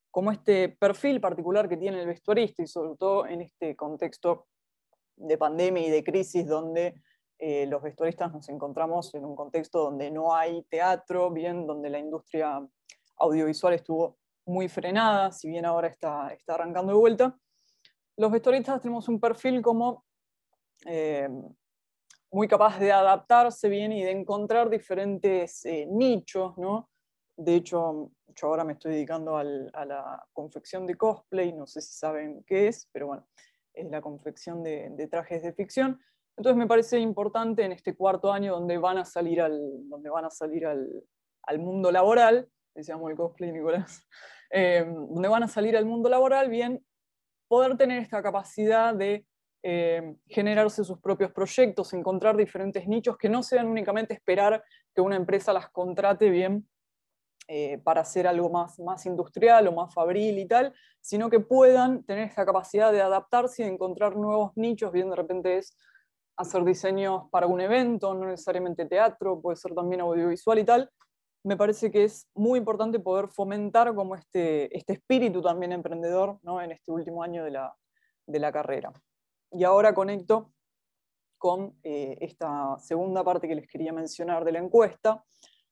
como este perfil particular que tiene el vestuarista, y sobre todo en este contexto de pandemia y de crisis donde los vestuaristas nos encontramos en un contexto donde no hay teatro, bien, donde la industria audiovisual estuvo muy frenada, si bien ahora está arrancando de vuelta. Los vestuaristas tenemos un perfil como muy capaz de adaptarse bien y de encontrar diferentes nichos, ¿no? De hecho, yo ahora me estoy dedicando a la confección de cosplay, no sé si saben qué es, pero bueno, es la confección de trajes de ficción. Entonces me parece importante en este cuarto año donde van a salir al mundo laboral, decíamos el cosplay, Nicolás, donde van a salir al mundo laboral, bien, poder tener esta capacidad de generarse sus propios proyectos, encontrar diferentes nichos que no sean únicamente esperar que una empresa las contrate bien para hacer algo más industrial o más fabril y tal, sino que puedan tener esta capacidad de adaptarse y de encontrar nuevos nichos. Bien, de repente es hacer diseños para un evento, no necesariamente teatro, puede ser también audiovisual y tal. Me parece que es muy importante poder fomentar como este espíritu también emprendedor, ¿no? En este último año de la carrera. Y ahora conecto con esta segunda parte que les quería mencionar de la encuesta.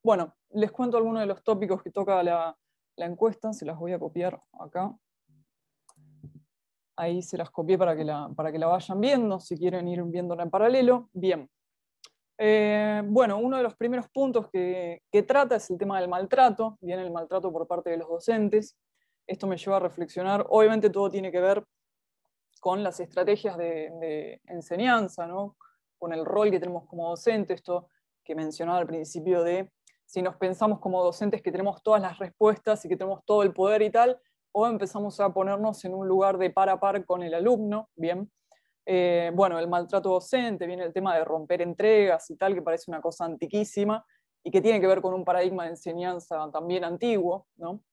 Bueno, les cuento algunos de los tópicos que toca la encuesta, se las voy a copiar acá. Ahí se las copié para que la vayan viendo, si quieren ir viéndola en paralelo. Bien. Bueno, uno de los primeros puntos que trata es el tema del maltrato, bien, el maltrato por parte de los docentes. Esto me lleva a reflexionar, obviamente todo tiene que ver con las estrategias de enseñanza, ¿no? Con el rol que tenemos como docentes, esto que mencionaba al principio de si nos pensamos como docentes que tenemos todas las respuestas y que tenemos todo el poder y tal, o empezamos a ponernos en un lugar de par a par con el alumno, bien. Bueno, el maltrato docente, viene el tema de romper entregas y tal, que parece una cosa antiquísima y que tiene que ver con un paradigma de enseñanza también antiguo, ¿no?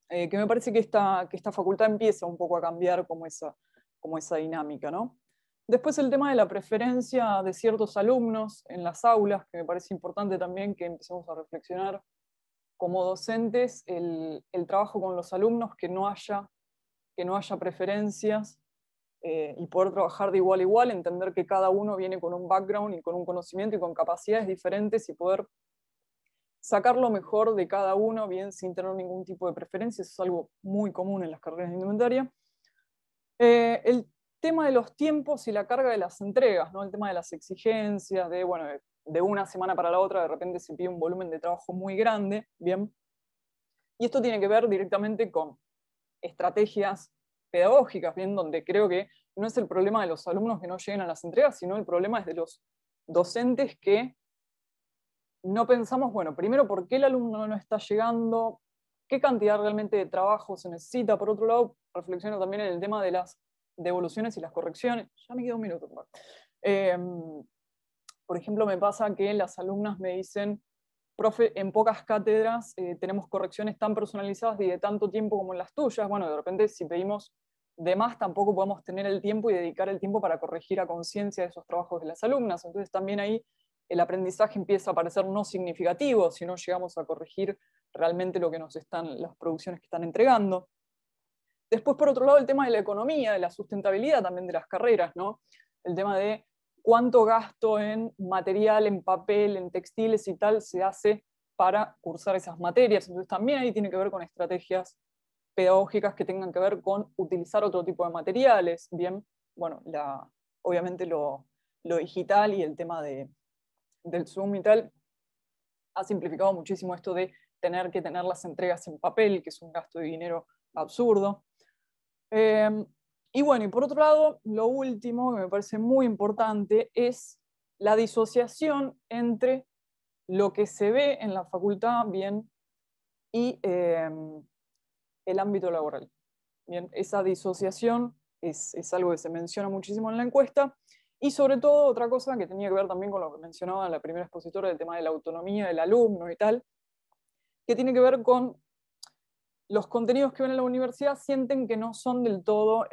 Que me parece que esta facultad empieza un poco a cambiar como esa dinámica, ¿no? Después el tema de la preferencia de ciertos alumnos en las aulas, que me parece importante también que empecemos a reflexionar como docentes el trabajo con los alumnos, que no haya preferencias y poder trabajar de igual a igual, entender que cada uno viene con un background y con un conocimiento y con capacidades diferentes y poder sacar lo mejor de cada uno, bien, sin tener ningún tipo de preferencia. Eso es algo muy común en las carreras de indumentaria. El tema de los tiempos y la carga de las entregas, ¿no? El tema de las exigencias, de una semana para la otra de repente se pide un volumen de trabajo muy grande, bien. Y esto tiene que ver directamente con estrategias pedagógicas, bien, donde creo que no es el problema de los alumnos que no lleguen a las entregas, sino el problema es de los docentes que no pensamos, bueno, primero, ¿por qué el alumno no está llegando? ¿Qué cantidad realmente de trabajo se necesita? Por otro lado, reflexiono también en el tema de las devoluciones y las correcciones. Ya me queda un minuto. Por ejemplo, me pasa que las alumnas me dicen, profe, en pocas cátedras tenemos correcciones tan personalizadas y de tanto tiempo como en las tuyas. Bueno, de repente si pedimos de más, tampoco podemos tener el tiempo y dedicar el tiempo para corregir a conciencia esos trabajos de las alumnas. Entonces también ahí el aprendizaje empieza a parecer no significativo si no llegamos a corregir realmente lo que las producciones que están entregando. Después, por otro lado, el tema de la economía, de la sustentabilidad también de las carreras, ¿no? El tema de cuánto gasto en material, en papel, en textiles y tal se hace para cursar esas materias. Entonces también ahí tiene que ver con estrategias pedagógicas que tengan que ver con utilizar otro tipo de materiales. Bien, bueno, obviamente lo digital y el tema del Zoom y tal ha simplificado muchísimo esto de tener que tener las entregas en papel, que es un gasto de dinero absurdo. Y bueno, y por otro lado, lo último que me parece muy importante es la disociación entre lo que se ve en la facultad, bien, y el ámbito laboral. Bien, esa disociación es algo que se menciona muchísimo en la encuesta, y sobre todo otra cosa que tenía que ver también con lo que mencionaba la primera expositora, el tema de la autonomía del alumno y tal, que tiene que ver con los contenidos que ven en la universidad sienten que no son del todo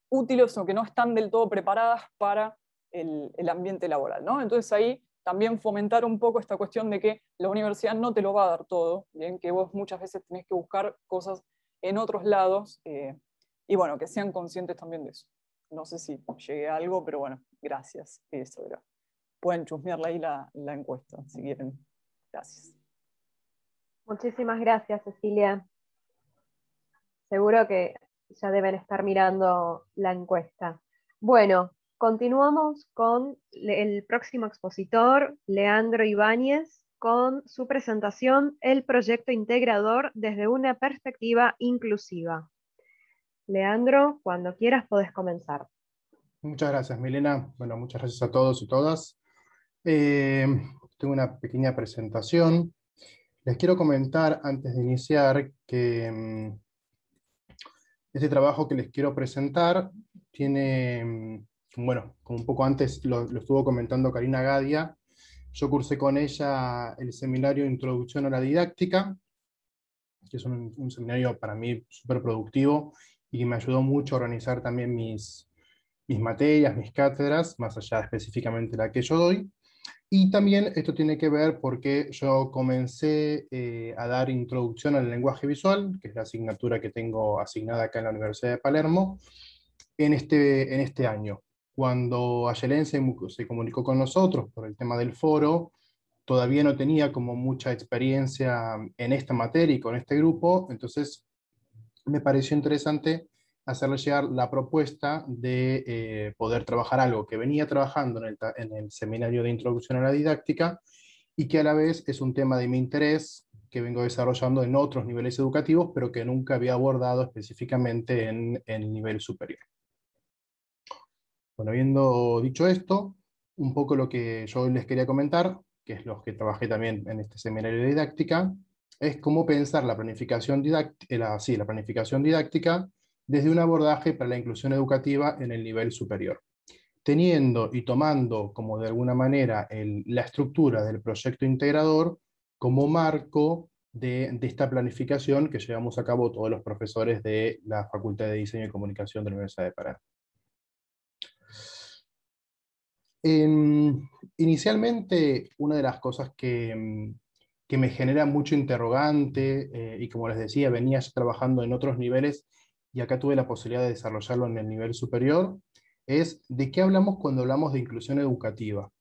útiles o que no están del todo preparadas para el ambiente laboral, ¿no? Entonces ahí también fomentar un poco esta cuestión de que la universidad no te lo va a dar todo, bien, que vos muchas veces tenés que buscar cosas en otros lados, y bueno, que sean conscientes también de eso. No sé si llegué a algo, pero bueno, gracias. Eso era. Pueden chusmearle ahí la encuesta, si quieren. Gracias. Muchísimas gracias, Cecilia. Seguro que ya deben estar mirando la encuesta. Bueno, continuamos con el próximo expositor, Leandro Ibáñez, con su presentación El proyecto integrador desde una perspectiva inclusiva. Leandro, cuando quieras podés comenzar. Muchas gracias, Milena. Bueno, muchas gracias a todos y todas. Tengo una pequeña presentación. Les quiero comentar antes de iniciar que este trabajo que les quiero presentar tiene, bueno, como un poco antes lo estuvo comentando Karina Gadia, yo cursé con ella el seminario Introducción a la Didáctica, que es un seminario para mí súper productivo y que me ayudó mucho a organizar también mis materias, mis cátedras, más allá específicamente la que yo doy. Y también esto tiene que ver porque yo comencé a dar introducción al lenguaje visual, que es la asignatura que tengo asignada acá en la Universidad de Palermo, en este año. Cuando Ayelen se comunicó con nosotros por el tema del foro, todavía no tenía como mucha experiencia en esta materia y con este grupo, entonces me pareció interesante hacerle llegar la propuesta de poder trabajar algo que venía trabajando en el seminario de introducción a la didáctica y que a la vez es un tema de mi interés que vengo desarrollando en otros niveles educativos, pero que nunca había abordado específicamente en el nivel superior. Bueno, habiendo dicho esto, un poco lo que yo les quería comentar, que es lo que trabajé también en este seminario de didáctica, es cómo pensar la planificación didáctica desde un abordaje para la inclusión educativa en el nivel superior, teniendo y tomando como de alguna manera la estructura del proyecto integrador como marco de esta planificación que llevamos a cabo todos los profesores de la Facultad de Diseño y Comunicación de la Universidad de Palermo. Inicialmente, una de las cosas que me genera mucho interrogante, y como les decía, venía ya trabajando en otros niveles, y acá tuve la posibilidad de desarrollarlo en el nivel superior, es de qué hablamos cuando hablamos de inclusión educativa.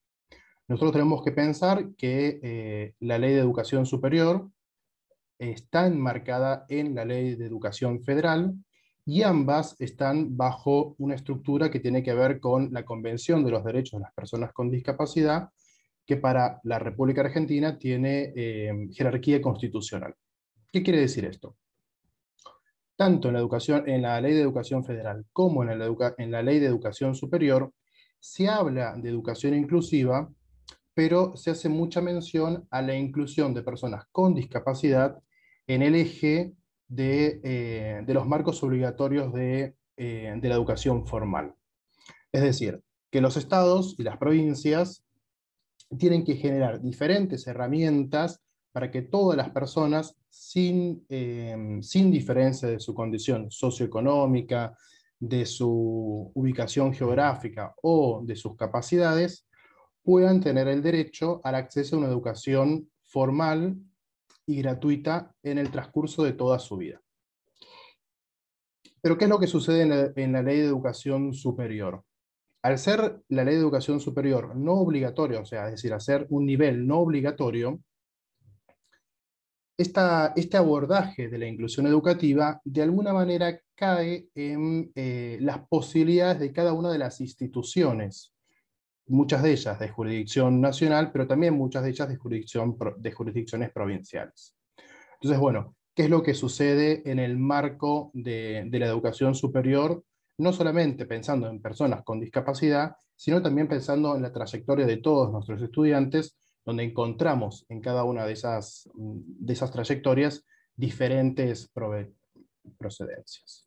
Nosotros tenemos que pensar que la Ley de Educación Superior está enmarcada en la Ley de Educación Federal, y ambas están bajo una estructura que tiene que ver con la Convención de los Derechos de las Personas con Discapacidad, que para la República Argentina tiene jerarquía constitucional. ¿Qué quiere decir esto? Tanto en la Ley de Educación Federal como en la Ley de Educación Superior, se habla de educación inclusiva, pero se hace mucha mención a la inclusión de personas con discapacidad en el eje de los marcos obligatorios de la educación formal. Es decir, que los estados y las provincias tienen que generar diferentes herramientas para que todas las personas, sin diferencia de su condición socioeconómica, de su ubicación geográfica o de sus capacidades, puedan tener el derecho al acceso a una educación formal y gratuita en el transcurso de toda su vida. Pero ¿qué es lo que sucede en la Ley de Educación Superior? Al ser la Ley de Educación Superior no obligatoria, o sea, es decir, hacer un nivel no obligatorio, este abordaje de la inclusión educativa de alguna manera cae en las posibilidades de cada una de las instituciones, muchas de ellas de jurisdicción nacional, pero también muchas de ellas de jurisdicciones provinciales. Entonces, bueno, ¿qué es lo que sucede en el marco de la educación superior? No solamente pensando en personas con discapacidad, sino también pensando en la trayectoria de todos nuestros estudiantes, donde encontramos en cada una de esas trayectorias diferentes procedencias.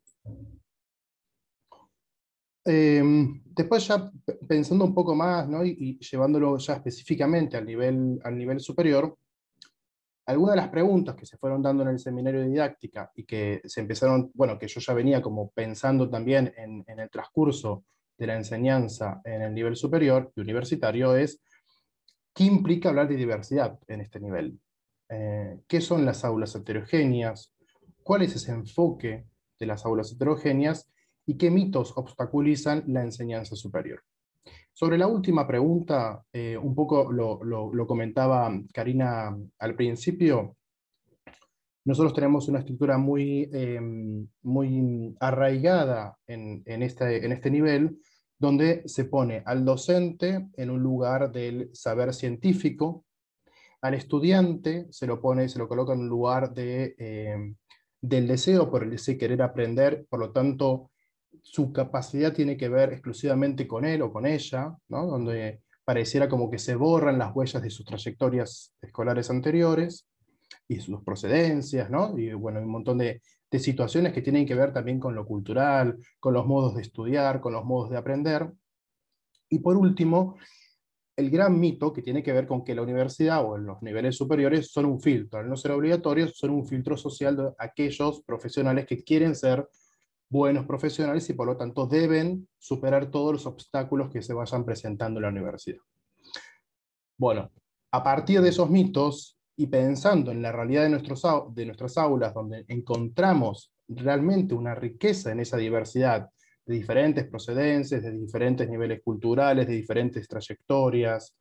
Después ya pensando un poco más, ¿no? y llevándolo ya específicamente al nivel superior, algunas de las preguntas que se fueron dando en el seminario de didáctica y que se empezaron, bueno, que yo ya venía como pensando también en el transcurso de la enseñanza en el nivel superior y universitario es ¿qué implica hablar de diversidad en este nivel? ¿Qué son las aulas heterogéneas? ¿Cuál es ese enfoque de las aulas heterogéneas? ¿Y qué mitos obstaculizan la enseñanza superior? Sobre la última pregunta, un poco lo comentaba Karina al principio. Nosotros tenemos una estructura muy arraigada en este nivel, donde se pone al docente en un lugar del saber científico, al estudiante se lo coloca en un lugar del deseo por el deseo de querer aprender, por lo tanto, su capacidad tiene que ver exclusivamente con él o con ella, ¿no? Donde pareciera como que se borran las huellas de sus trayectorias escolares anteriores y sus procedencias, ¿no? Y bueno, un montón de situaciones que tienen que ver también con lo cultural, con los modos de estudiar, con los modos de aprender. Y por último, el gran mito que tiene que ver con que la universidad o en los niveles superiores son un filtro, al no ser obligatorios, son un filtro social de aquellos profesionales que quieren ser buenos profesionales y por lo tanto deben superar todos los obstáculos que se vayan presentando en la universidad. Bueno, a partir de esos mitos y pensando en la realidad de nuestras aulas, donde encontramos realmente una riqueza en esa diversidad de diferentes procedencias, de diferentes niveles culturales, de diferentes trayectorias,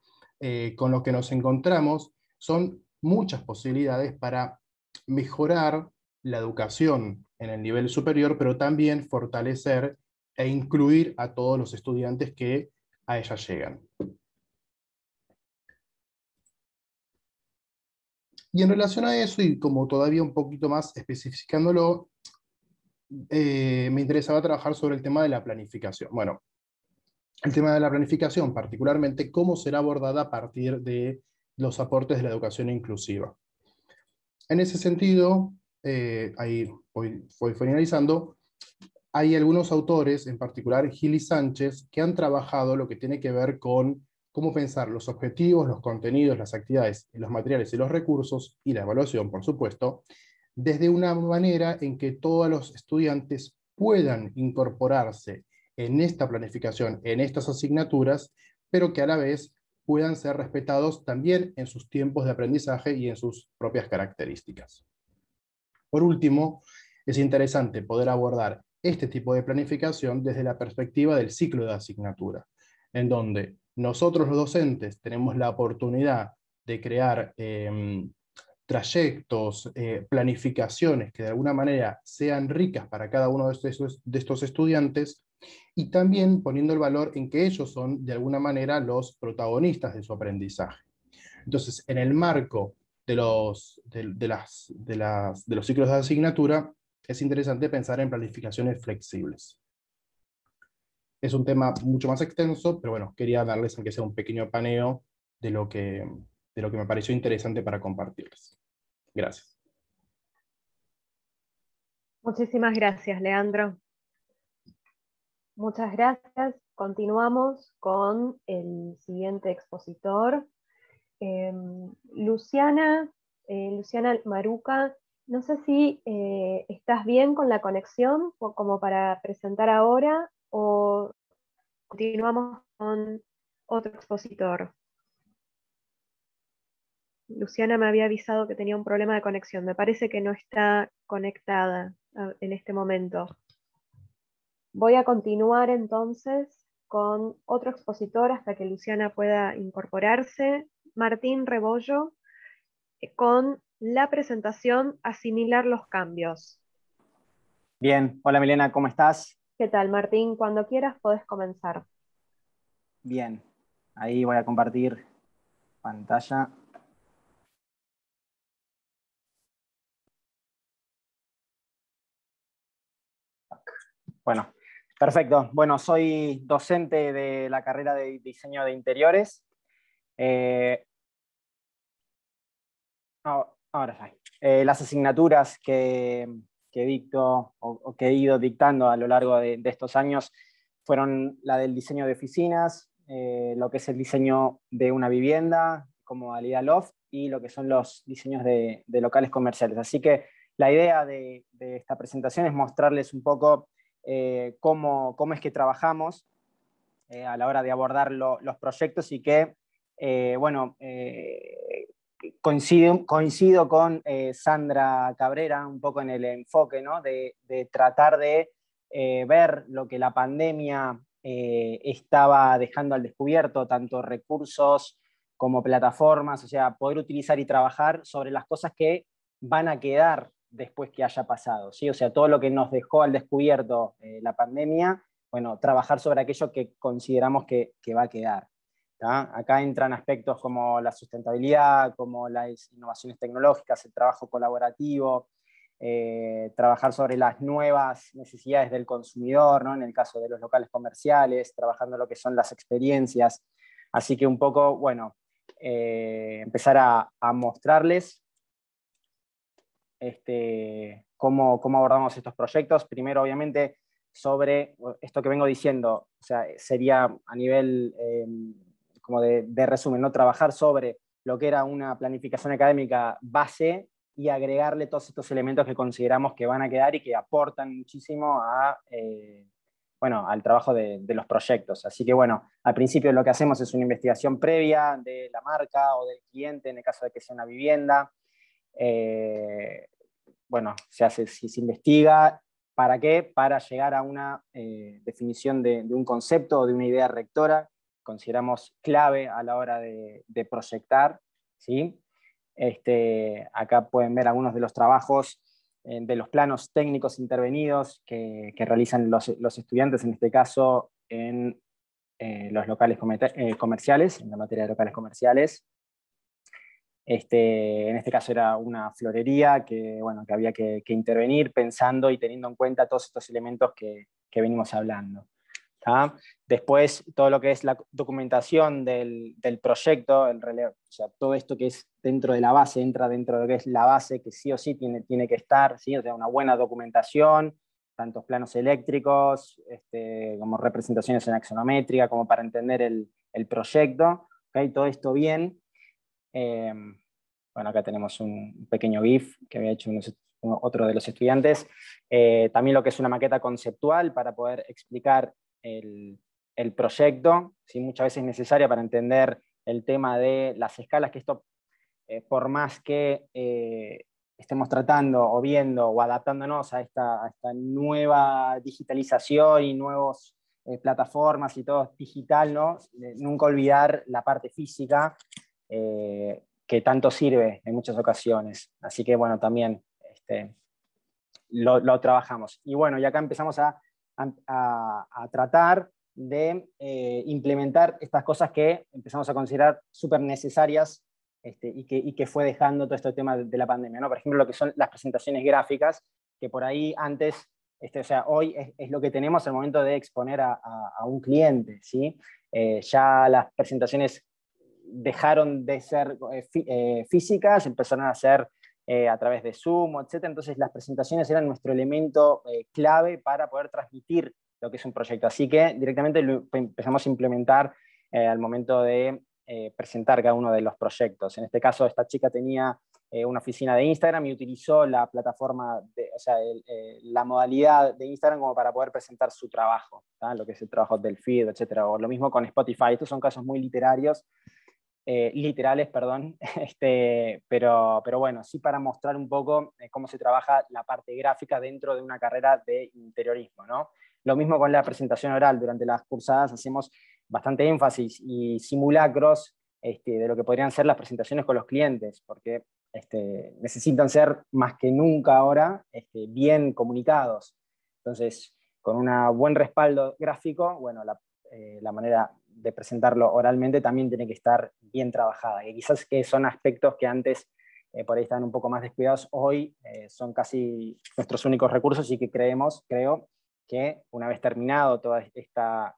con lo que nos encontramos son muchas posibilidades para mejorar la educación en el nivel superior, pero también fortalecer e incluir a todos los estudiantes que a ella llegan. Y en relación a eso, y como todavía un poquito más especificándolo, me interesaba trabajar sobre el tema de la planificación. Bueno, el tema de la planificación, particularmente, cómo será abordada a partir de los aportes de la educación inclusiva. En ese sentido, ahí voy finalizando, hay algunos autores, en particular Gil y Sánchez, que han trabajado lo que tiene que ver con cómo pensar los objetivos, los contenidos, las actividades, los materiales y los recursos, y la evaluación, por supuesto, desde una manera en que todos los estudiantes puedan incorporarse en esta planificación, en estas asignaturas, pero que a la vez puedan ser respetados también en sus tiempos de aprendizaje y en sus propias características. Por último, es interesante poder abordar este tipo de planificación desde la perspectiva del ciclo de asignatura, en donde nosotros los docentes tenemos la oportunidad de crear trayectos, planificaciones que de alguna manera sean ricas para cada uno de estos estudiantes, y también poniendo el valor en que ellos son de alguna manera los protagonistas de su aprendizaje. Entonces, en el marco de los ciclos de asignatura, es interesante pensar en planificaciones flexibles. Es un tema mucho más extenso, pero bueno, quería darles aunque sea un pequeño paneo de lo que me pareció interesante para compartirles. Gracias. Muchísimas gracias, Leandro. Muchas gracias. Continuamos con el siguiente expositor. Luciana Maruca, no sé si estás bien con la conexión como para presentar ahora o continuamos con otro expositor. Luciana me había avisado que tenía un problema de conexión. Me parece que no está conectada en este momento. Voy a continuar entonces con otro expositor hasta que Luciana pueda incorporarse. Martín Rebollo, con la presentación Asimilar los cambios. Bien, hola Milena, ¿cómo estás? ¿Qué tal, Martín? Cuando quieras podés comenzar. Bien, ahí voy a compartir pantalla. Bueno, perfecto. Bueno, soy docente de la carrera de diseño de interiores. Ahora sí. Las asignaturas que dicto o que he ido dictando a lo largo de estos años fueron la del diseño de oficinas, lo que es el diseño de una vivienda como modalidad loft y lo que son los diseños de locales comerciales. Así que la idea de esta presentación es mostrarles un poco cómo es que trabajamos a la hora de abordar los proyectos y que, bueno, coincido con Sandra Cabrera un poco en el enfoque, ¿no? de tratar de ver lo que la pandemia estaba dejando al descubierto, tanto recursos como plataformas, o sea, poder utilizar y trabajar sobre las cosas que van a quedar después que haya pasado, ¿sí? O sea, todo lo que nos dejó al descubierto la pandemia, bueno, trabajar sobre aquello que consideramos que va a quedar. ¿Tá? Acá entran aspectos como la sustentabilidad, como las innovaciones tecnológicas, el trabajo colaborativo, trabajar sobre las nuevas necesidades del consumidor, ¿no? En el caso de los locales comerciales, trabajando lo que son las experiencias. Así que un poco, bueno, empezar a mostrarles cómo abordamos estos proyectos. Primero, obviamente, sobre esto que vengo diciendo, o sea, sería a nivel como de resumen, ¿no? Trabajar sobre lo que era una planificación académica base y agregarle todos estos elementos que consideramos que van a quedar y que aportan muchísimo bueno, al trabajo de los proyectos. Así que bueno, al principio lo que hacemos es una investigación previa de la marca o del cliente, en el caso de que sea una vivienda. Bueno, se investiga. ¿Para qué? Para llegar a una definición de un concepto o de una idea rectora, consideramos clave a la hora de proyectar, ¿sí? Acá pueden ver algunos de los trabajos de los planos técnicos intervenidos que realizan los estudiantes, en este caso en los locales comerciales, en la materia de locales comerciales. En este caso era una florería que había que intervenir pensando y teniendo en cuenta todos estos elementos que venimos hablando. ¿Tá? Después, todo lo que es la documentación del proyecto, o sea, todo esto que es dentro de la base, entra dentro de lo que es la base, que sí o sí tiene que estar, ¿sí? O sea, una buena documentación, tantos planos eléctricos, como representaciones en axonométrica, como para entender el proyecto, ¿okay? Todo esto bien. Bueno, acá tenemos un pequeño GIF que había hecho otro de los estudiantes. También lo que es una maqueta conceptual para poder explicar el proyecto, ¿sí? Muchas veces necesaria para entender el tema de las escalas, que esto, por más que estemos tratando o viendo o adaptándonos a esta nueva digitalización y nuevas plataformas y todo digital, ¿no? Nunca olvidar la parte física que tanto sirve en muchas ocasiones. Así que bueno, también lo trabajamos. Y bueno, y acá empezamos a tratar de implementar estas cosas que empezamos a considerar súper necesarias y que fue dejando todo este tema de la pandemia, ¿no? Por ejemplo, lo que son las presentaciones gráficas, que por ahí antes, o sea, hoy es lo que tenemos al momento de exponer a un cliente, ¿sí? Ya las presentaciones dejaron de ser físicas, empezaron a ser a través de Zoom, etc. Entonces las presentaciones eran nuestro elemento clave para poder transmitir lo que es un proyecto. Así que directamente lo empezamos a implementar al momento de presentar cada uno de los proyectos. En este caso, esta chica tenía una oficina de Instagram y utilizó la plataforma, o sea, la modalidad de Instagram como para poder presentar su trabajo, ¿tá? Lo que es el trabajo del feed, etc. O lo mismo con Spotify. Estos son casos muy literarios, literales, perdón, pero bueno, sí para mostrar un poco cómo se trabaja la parte gráfica dentro de una carrera de interiorismo, ¿no? Lo mismo con la presentación oral. Durante las cursadas hacemos bastante énfasis y simulacros de lo que podrían ser las presentaciones con los clientes, porque necesitan ser más que nunca ahora bien comunicados. Entonces, con un buen respaldo gráfico, bueno, la manera de presentarlo oralmente también tiene que estar bien trabajada. Y quizás que son aspectos que antes por ahí estaban un poco más descuidados, hoy son casi nuestros únicos recursos y que creo que una vez terminado toda esta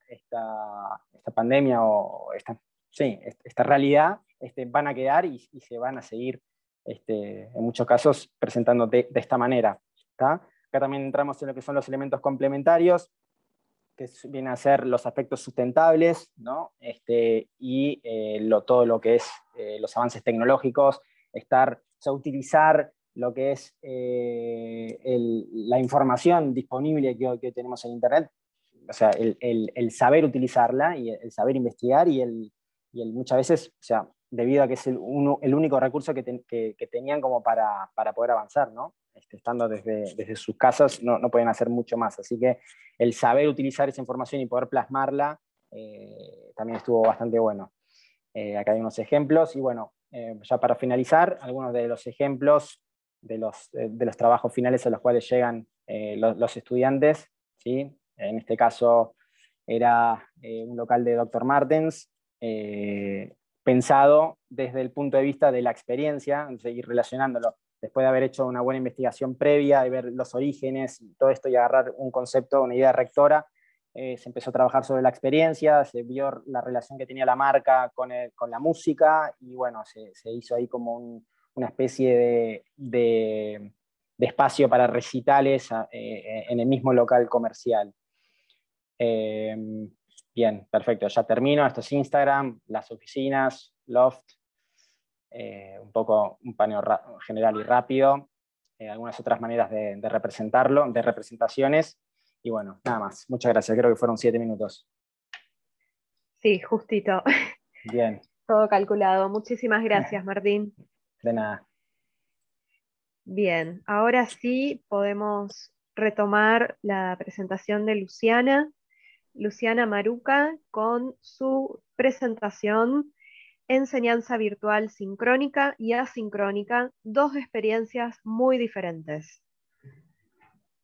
pandemia o esta realidad, van a quedar y se van a seguir en muchos casos presentando de esta manera. ¿Tá? Acá también entramos en lo que son los elementos complementarios, que vienen a ser los aspectos sustentables, ¿no? Y todo lo que es los avances tecnológicos, utilizar lo que es la información disponible que hoy tenemos en Internet, o sea, el saber utilizarla y el saber investigar y el muchas veces, o sea, debido a que es el único recurso que tenían como para poder avanzar, ¿no? Estando desde sus casas no pueden hacer mucho más, así que el saber utilizar esa información y poder plasmarla también estuvo bastante bueno. Acá hay unos ejemplos y bueno, ya para finalizar, algunos de los ejemplos de los trabajos finales a los cuales llegan los estudiantes, ¿sí? En este caso era un local de Dr. Martens, pensado desde el punto de vista de la experiencia, seguir relacionándolo, después de haber hecho una buena investigación previa, de ver los orígenes y todo esto y agarrar un concepto, una idea rectora, se empezó a trabajar sobre la experiencia, se vio la relación que tenía la marca con la música y bueno, se hizo ahí como una especie de espacio para recitales en el mismo local comercial. Bien, perfecto, ya termino. Esto es Instagram, las oficinas, Loft, un poco un paneo general y rápido, algunas otras maneras de representarlo, de representaciones, y bueno, nada más. Muchas gracias, creo que fueron 7 minutos. Sí, justito. Bien. Todo calculado. Muchísimas gracias, Martín. De nada. Bien, ahora sí podemos retomar la presentación de Luciana Maruca, con su presentación Enseñanza virtual sincrónica y asincrónica, dos experiencias muy diferentes.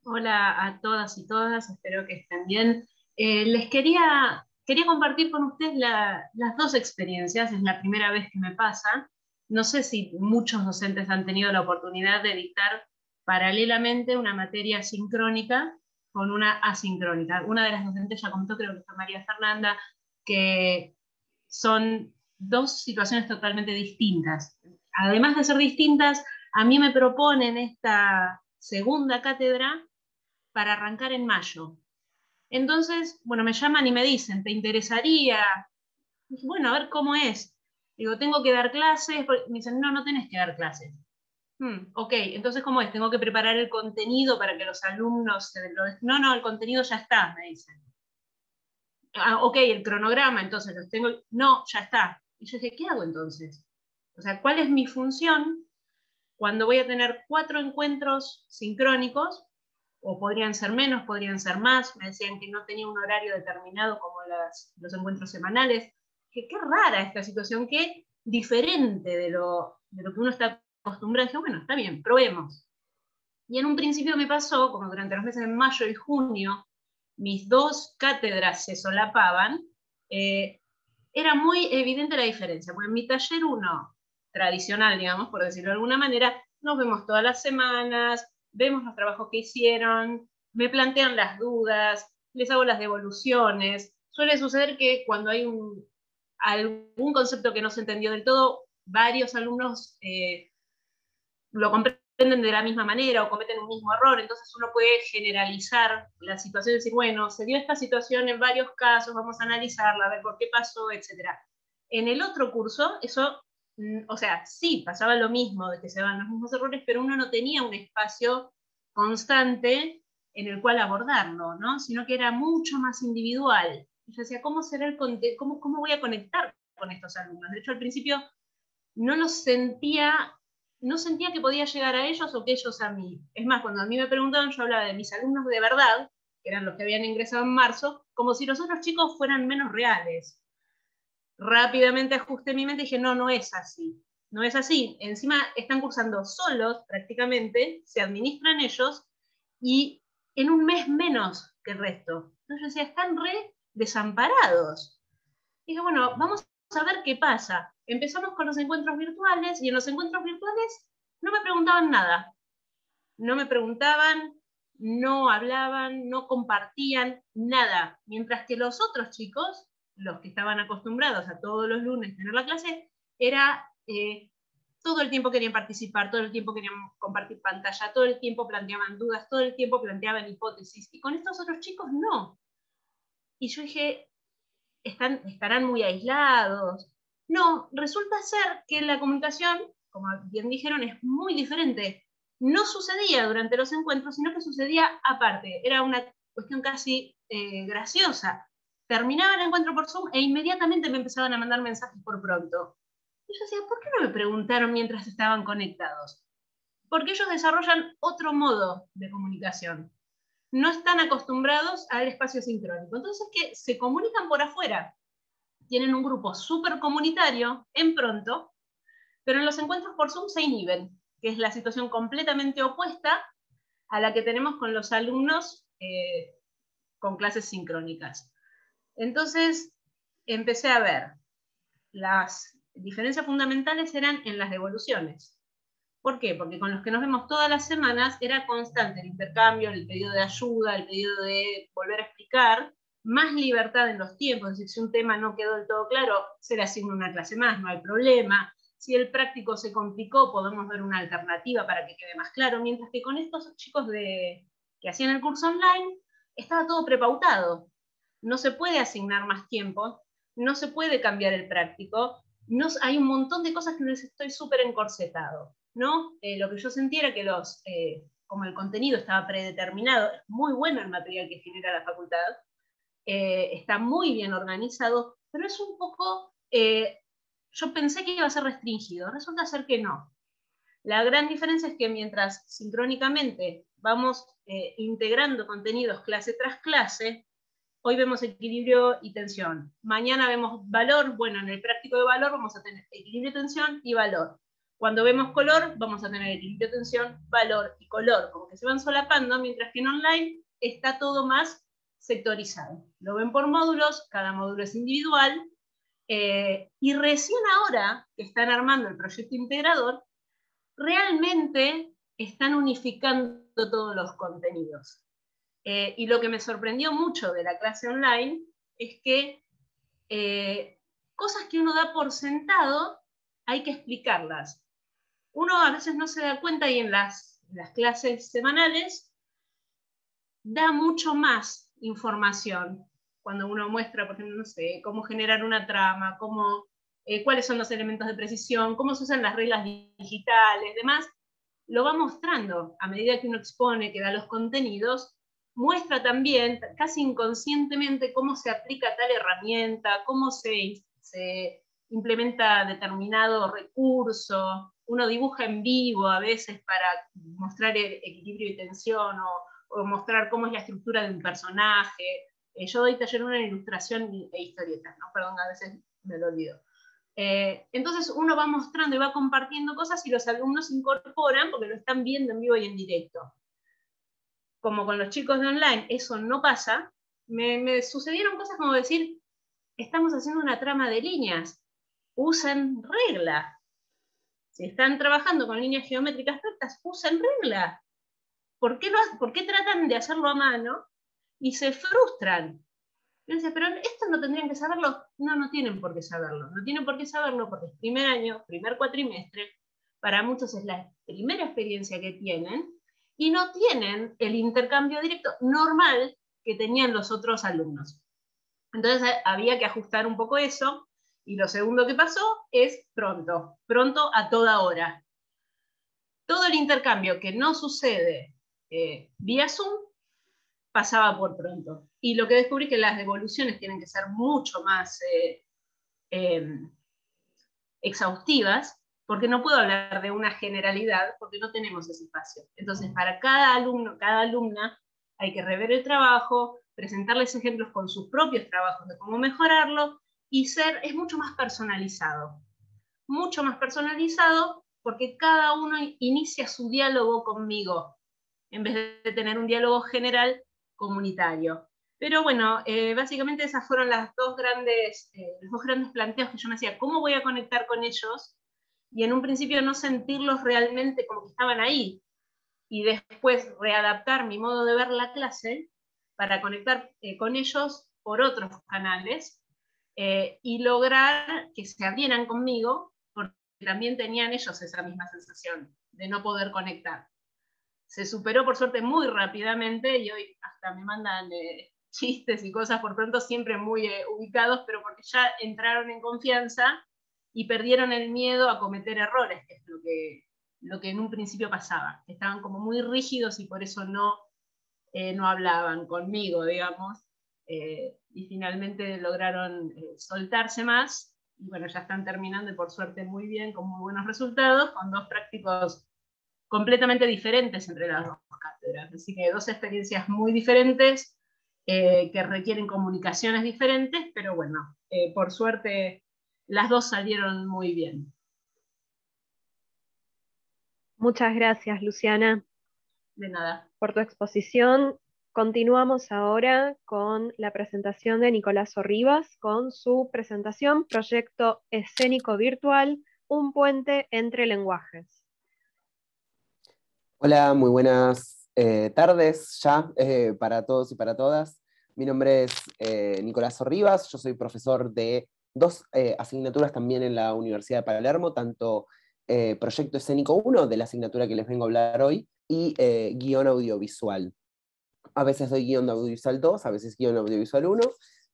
Hola a todas y todas, espero que estén bien. Les quería compartir con ustedes las dos experiencias, es la primera vez que me pasa. No sé si muchos docentes han tenido la oportunidad de dictar paralelamente una materia sincrónica con una asincrónica. Una de las docentes ya comentó, creo que fue María Fernanda, que son dos situaciones totalmente distintas. Además de ser distintas, a mí me proponen esta segunda cátedra para arrancar en mayo. Entonces, bueno, me llaman y me dicen, ¿te interesaría? Y dije, bueno, a ver cómo es. Digo, ¿tengo que dar clases? Me dicen, no tenés que dar clases. Ok, entonces, ¿cómo es? ¿Tengo que preparar el contenido para que los alumnos... No, el contenido ya está, me dicen. Ok, el cronograma, entonces los tengo... No, ya está. Y yo dije, ¿qué hago entonces? O sea, ¿cuál es mi función cuando voy a tener 4 encuentros sincrónicos? O podrían ser menos, podrían ser más. Me decían que no tenía un horario determinado como los encuentros semanales. Qué rara esta situación, qué diferente de lo que uno está acostumbrado. Dije, bueno, está bien, probemos. Y en un principio me pasó, como durante los meses de mayo y junio, mis dos cátedras se solapaban, era muy evidente la diferencia, porque en mi taller 1, tradicional, digamos, por decirlo de alguna manera, nos vemos todas las semanas, vemos los trabajos que hicieron, me plantean las dudas, les hago las devoluciones. Suele suceder que cuando hay algún concepto que no se entendió del todo, varios alumnos lo comprenden de la misma manera o cometen un mismo error, entonces uno puede generalizar la situación y decir, bueno, se dio esta situación en varios casos, vamos a analizarla, a ver por qué pasó, etc. En el otro curso, eso, o sea, sí, pasaba lo mismo, de que se daban los mismos errores, pero uno no tenía un espacio constante en el cual abordarlo, ¿no? Sino que era mucho más individual. Y yo decía, ¿cómo será cómo voy a conectar con estos alumnos? De hecho, al principio no sentía que podía llegar a ellos o que ellos a mí. Es más, cuando a mí me preguntaban, yo hablaba de mis alumnos de verdad, que eran los que habían ingresado en marzo, como si los otros chicos fueran menos reales. Rápidamente ajusté mi mente y dije, no es así. No es así. Encima están cursando solos prácticamente, se administran ellos y en un mes menos que el resto. Entonces yo decía, están re desamparados. Y dije, bueno, vamos a ver qué pasa. Empezamos con los encuentros virtuales y en los encuentros virtuales no me preguntaban nada. No me preguntaban, no hablaban, no compartían nada. Mientras que los otros chicos, los que estaban acostumbrados a todos los lunes tener la clase, era todo el tiempo querían participar, todo el tiempo querían compartir pantalla, todo el tiempo planteaban dudas, todo el tiempo planteaban hipótesis. Y con estos otros chicos no. Y yo dije, estarán muy aislados. No, resulta ser que la comunicación, como bien dijeron, es muy diferente. No sucedía durante los encuentros, sino que sucedía aparte. Era una cuestión casi graciosa. Terminaba el encuentro por Zoom e inmediatamente me empezaban a mandar mensajes por pronto. Y yo decía, ¿por qué no me preguntaron mientras estaban conectados? Porque ellos desarrollan otro modo de comunicación. No están acostumbrados al espacio sincrónico. Entonces, que se comunican por afuera. Tienen un grupo súper comunitario en pronto, pero en los encuentros por Zoom se inhiben, que es la situación completamente opuesta a la que tenemos con los alumnos con clases sincrónicas. Entonces, empecé a ver, las diferencias fundamentales eran en las devoluciones. ¿Por qué? Porque con los que nos vemos todas las semanas era constante el intercambio, el pedido de ayuda, el pedido de volver a explicar, más libertad en los tiempos, es decir, si un tema no quedó del todo claro, se le asigna una clase más, no hay problema. Si el práctico se complicó, podemos ver una alternativa para que quede más claro, mientras que con estos chicos que hacían el curso online, estaba todo prepautado. No se puede asignar más tiempo, no se puede cambiar el práctico, no, hay un montón de cosas que les estoy súper encorsetado, ¿no? Lo que yo sentía era que como el contenido estaba predeterminado, es muy bueno el material que genera la facultad, está muy bien organizado, pero es un poco, yo pensé que iba a ser restringido, resulta ser que no. La gran diferencia es que mientras sincrónicamente vamos integrando contenidos clase tras clase, hoy vemos equilibrio y tensión. Mañana vemos valor, bueno, en el práctico de valor vamos a tener equilibrio, tensión y valor. Cuando vemos color, vamos a tener equilibrio, tensión, valor y color, como que se van solapando, mientras que en online está todo más sectorizado. Lo ven por módulos, cada módulo es individual, y recién ahora que están armando el proyecto integrador, realmente están unificando todos los contenidos. Y lo que me sorprendió mucho de la clase online es que cosas que uno da por sentado hay que explicarlas. Uno a veces no se da cuenta y en las clases semanales da mucho más información cuando uno muestra, por ejemplo, no sé, cómo generar una trama, cuáles son los elementos de precisión, cómo se usan las reglas digitales, demás. Lo va mostrando a medida que uno expone, que da los contenidos, muestra también, casi inconscientemente, cómo se aplica tal herramienta, cómo se implementa determinado recurso. Uno dibuja en vivo a veces para mostrar el equilibrio y tensión, o mostrar cómo es la estructura de un personaje. Yo doy taller en ilustración e historietas, ¿no? Perdón, a veces me lo olvido. Entonces uno va mostrando y va compartiendo cosas y los alumnos incorporan porque lo están viendo en vivo y en directo. Como con los chicos de online eso no pasa, me sucedieron cosas como decir, estamos haciendo una trama de líneas, usen regla. Si están trabajando con líneas geométricas rectas, usen regla. ¿Por qué tratan de hacerlo a mano y se frustran? Yo decía, pero esto no tendrían que saberlo. No tienen por qué saberlo. No tienen por qué saberlo porque es primer año, primer cuatrimestre. Para muchos es la primera experiencia que tienen y no tienen el intercambio directo normal que tenían los otros alumnos. Entonces había que ajustar un poco eso. Y lo segundo que pasó es pronto a toda hora. Todo el intercambio que no sucede vía Zoom pasaba por pronto. Y lo que descubrí es que las devoluciones tienen que ser mucho más exhaustivas, porque no puedo hablar de una generalidad, porque no tenemos ese espacio. Entonces, para cada alumno, cada alumna, hay que rever el trabajo, presentarles ejemplos con sus propios trabajos de cómo mejorarlo, y es mucho más personalizado. Mucho más personalizado, porque cada uno inicia su diálogo conmigo, en vez de tener un diálogo general comunitario. Pero bueno, básicamente esas fueron los dos grandes planteos que yo me hacía. ¿Cómo voy a conectar con ellos? Y en un principio no sentirlos realmente como que estaban ahí. Y después readaptar mi modo de ver la clase para conectar con ellos por otros canales y lograr que se abrieran conmigo, porque también tenían ellos esa misma sensación de no poder conectar. Se superó por suerte muy rápidamente y hoy hasta me mandan chistes y cosas por pronto siempre muy ubicados, pero porque ya entraron en confianza y perdieron el miedo a cometer errores, que es lo que en un principio pasaba. Estaban como muy rígidos y por eso no no hablaban conmigo, digamos, y finalmente lograron soltarse más, y bueno, ya están terminando y por suerte muy bien, con muy buenos resultados, con 2 prácticos completamente diferentes entre las 2 cátedras, así que 2 experiencias muy diferentes, que requieren comunicaciones diferentes, pero bueno, por suerte las 2 salieron muy bien. Muchas gracias, Luciana. De nada. Por tu exposición. Continuamos ahora con la presentación de Nicolás Sorribas, con su presentación Proyecto Escénico Virtual, un puente entre lenguajes. Hola, muy buenas tardes ya para todos y para todas. Mi nombre es Nicolás Sorribas, yo soy profesor de 2 asignaturas también en la Universidad de Palermo, tanto Proyecto Escénico 1, de la asignatura que les vengo a hablar hoy, y guión audiovisual. A veces doy guión audiovisual 2, a veces guión audiovisual 1.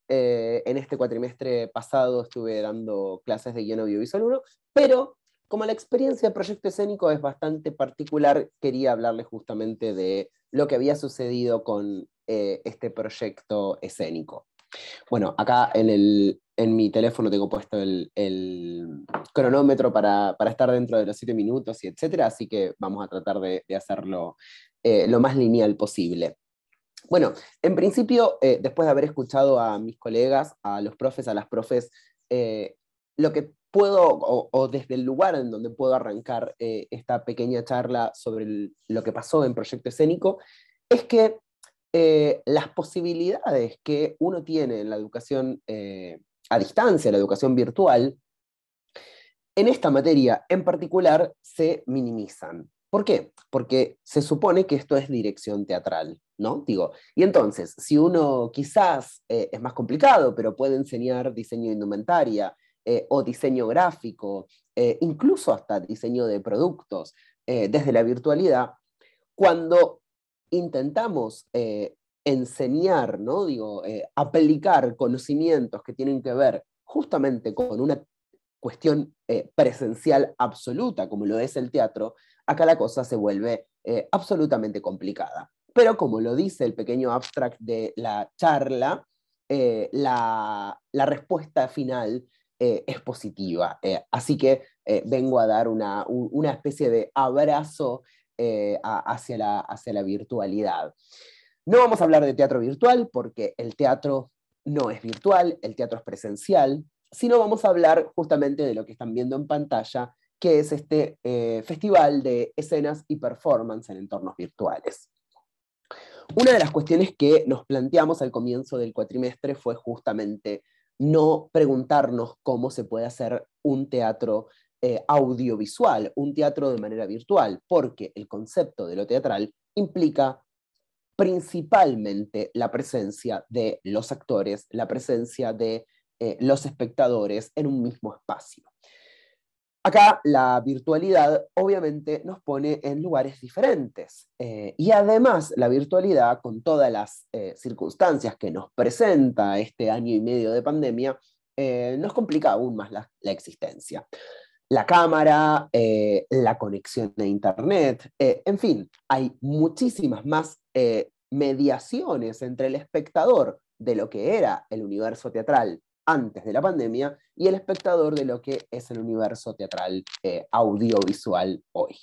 En este cuatrimestre pasado estuve dando clases de guión audiovisual 1, pero como la experiencia de proyecto escénico es bastante particular, quería hablarles justamente de lo que había sucedido con este proyecto escénico. Bueno, acá en mi teléfono tengo puesto el cronómetro para estar dentro de los 7 minutos y etcétera, así que vamos a tratar de hacerlo lo más lineal posible. Bueno, en principio, después de haber escuchado a mis colegas, a los profes, a las profes, lo que puedo, o desde el lugar en donde puedo arrancar esta pequeña charla sobre lo que pasó en Proyecto Escénico, es que las posibilidades que uno tiene en la educación a distancia, la educación virtual, en esta materia en particular se minimizan. ¿Por qué? Porque se supone que esto es dirección teatral, ¿no? Digo, y entonces, si uno quizás es más complicado, pero puede enseñar diseño de indumentaria o diseño gráfico, incluso hasta diseño de productos desde la virtualidad, cuando intentamos enseñar, ¿no? Digo, aplicar conocimientos que tienen que ver justamente con una cuestión presencial absoluta, como lo es el teatro, acá la cosa se vuelve absolutamente complicada. Pero como lo dice el pequeño abstract de la charla, la respuesta final es positiva. Así que vengo a dar una especie de abrazo hacia la virtualidad. No vamos a hablar de teatro virtual porque el teatro no es virtual, el teatro es presencial, sino vamos a hablar justamente de lo que están viendo en pantalla, que es este festival de escenas y performance en entornos virtuales. Una de las cuestiones que nos planteamos al comienzo del cuatrimestre fue justamente no preguntarnos cómo se puede hacer un teatro audiovisual, un teatro de manera virtual, porque el concepto de lo teatral implica principalmente la presencia de los actores, la presencia de los espectadores en un mismo espacio. Acá la virtualidad obviamente nos pone en lugares diferentes y además la virtualidad, con todas las circunstancias que nos presenta este año y medio de pandemia, nos complica aún más la existencia. La cámara, la conexión a internet, en fin, hay muchísimas más mediaciones entre el espectador de lo que era el universo teatral antes de la pandemia y el espectador de lo que es el universo teatral audiovisual hoy.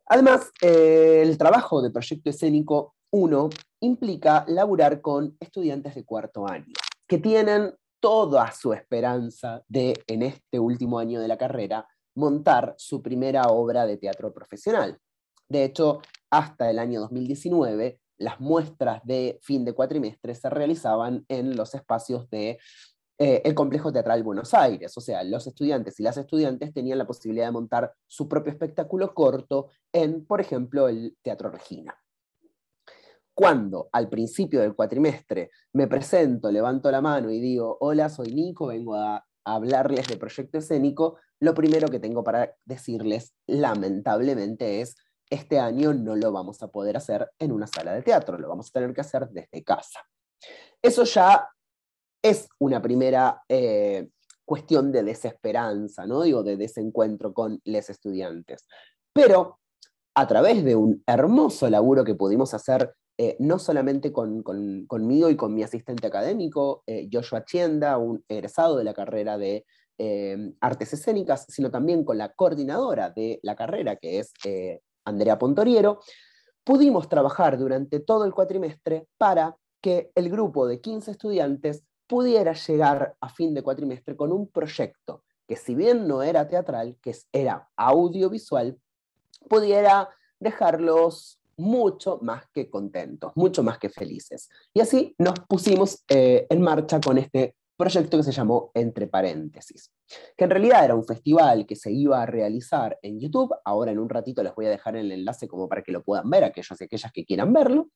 Además, el trabajo de Proyecto Escénico 1 implica laburar con estudiantes de 4º año, que tienen toda su esperanza de, en este último año de la carrera, montar su primera obra de teatro profesional. De hecho, hasta el año 2019, las muestras de fin de cuatrimestre se realizaban en los espacios de el Complejo Teatral Buenos Aires, o sea, los estudiantes y las estudiantes tenían la posibilidad de montar su propio espectáculo corto en, por ejemplo, el Teatro Regina. Cuando al principio del cuatrimestre me presento, levanto la mano y digo, hola, soy Nico, vengo a hablarles de Proyecto Escénico, lo primero que tengo para decirles, lamentablemente, es este año no lo vamos a poder hacer en una sala de teatro, lo vamos a tener que hacer desde casa. Eso ya es una primera cuestión de desesperanza, ¿no? Digo, de desencuentro con los estudiantes. Pero a través de un hermoso laburo que pudimos hacer no solamente conmigo y con mi asistente académico, Joshua Chienda, un egresado de la carrera de Artes Escénicas, sino también con la coordinadora de la carrera, que es Andrea Pontoriero, pudimos trabajar durante todo el cuatrimestre para que el grupo de 15 estudiantes pudiera llegar a fin de cuatrimestre con un proyecto que, si bien no era teatral, que era audiovisual, pudiera dejarlos mucho más que contentos, mucho más que felices. Y así nos pusimos en marcha con este proyecto que se llamó Entre Paréntesis, que en realidad era un festival que se iba a realizar en YouTube. Ahora en un ratito les voy a dejar el enlace como para que lo puedan ver, aquellos y aquellas que quieran verlo,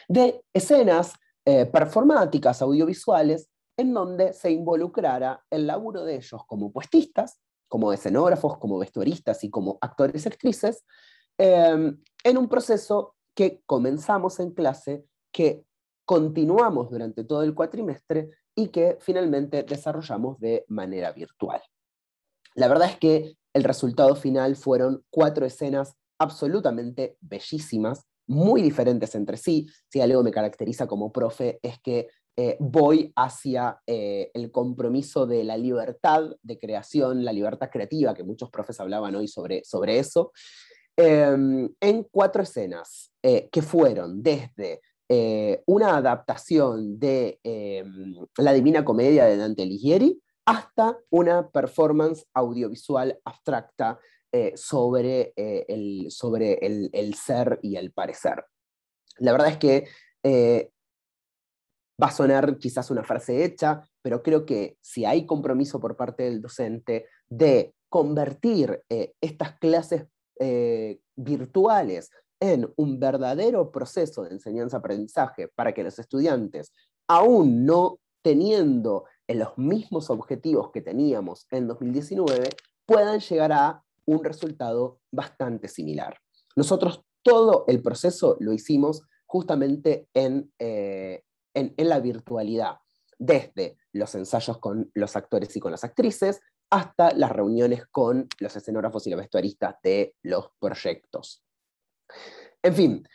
de escenas performáticas, audiovisuales, en donde se involucrara el laburo de ellos como puestistas, como escenógrafos, como vestuaristas y como actores y actrices, en un proceso que comenzamos en clase, que continuamos durante todo el cuatrimestre y que finalmente desarrollamos de manera virtual. La verdad es que el resultado final fueron 4 escenas absolutamente bellísimas, muy diferentes entre sí. Si algo me caracteriza como profe es que voy hacia el compromiso de la libertad de creación, la libertad creativa, que muchos profes hablaban hoy sobre eso, en 4 escenas que fueron desde una adaptación de La Divina Comedia de Dante Alighieri hasta una performance audiovisual abstracta sobre el ser y el parecer. La verdad es que va a sonar quizás una frase hecha, pero creo que si hay compromiso por parte del docente de convertir estas clases virtuales en un verdadero proceso de enseñanza-aprendizaje para que los estudiantes, aún no teniendo los mismos objetivos que teníamos en 2019, puedan llegar a un resultado bastante similar. Nosotros todo el proceso lo hicimos justamente en la virtualidad, desde los ensayos con los actores y con las actrices, hasta las reuniones con los escenógrafos y los vestuaristas de los proyectos. En fin,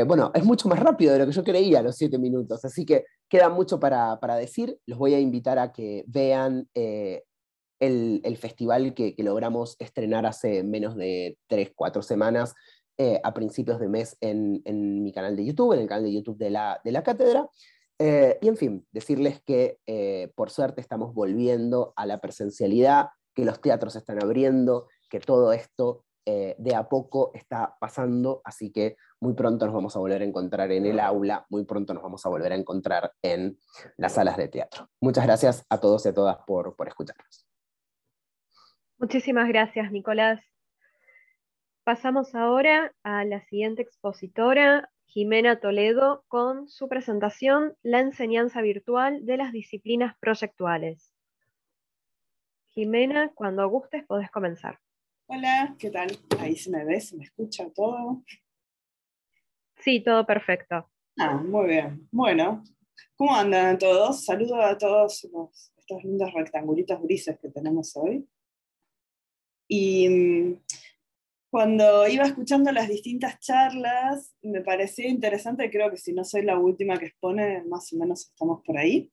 bueno, es mucho más rápido de lo que yo creía los 7 minutos, así que queda mucho para decir. Los voy a invitar a que vean el festival que logramos estrenar hace menos de 3-4 semanas, a principios de mes en mi canal de YouTube, en el canal de YouTube de la cátedra. Y en fin, decirles que por suerte estamos volviendo a la presencialidad, que los teatros están abriendo, que todo esto de a poco está pasando, así que muy pronto nos vamos a volver a encontrar en el aula, muy pronto nos vamos a volver a encontrar en las salas de teatro. Muchas gracias a todos y a todas por escucharnos. Muchísimas gracias, Nicolás. Pasamos ahora a la siguiente expositora, Jimena Toledo, con su presentación La enseñanza virtual de las disciplinas proyectuales. Jimena, cuando gustes podés comenzar. Hola, ¿qué tal? Ahí se me ve, se me escucha todo. Sí, todo perfecto. Muy bien. Bueno, ¿cómo andan todos? Saludo a todos estos lindos rectangulitos grises que tenemos hoy. Y cuando iba escuchando las distintas charlas, me parecía interesante, creo que si no soy la última que expone, más o menos estamos por ahí.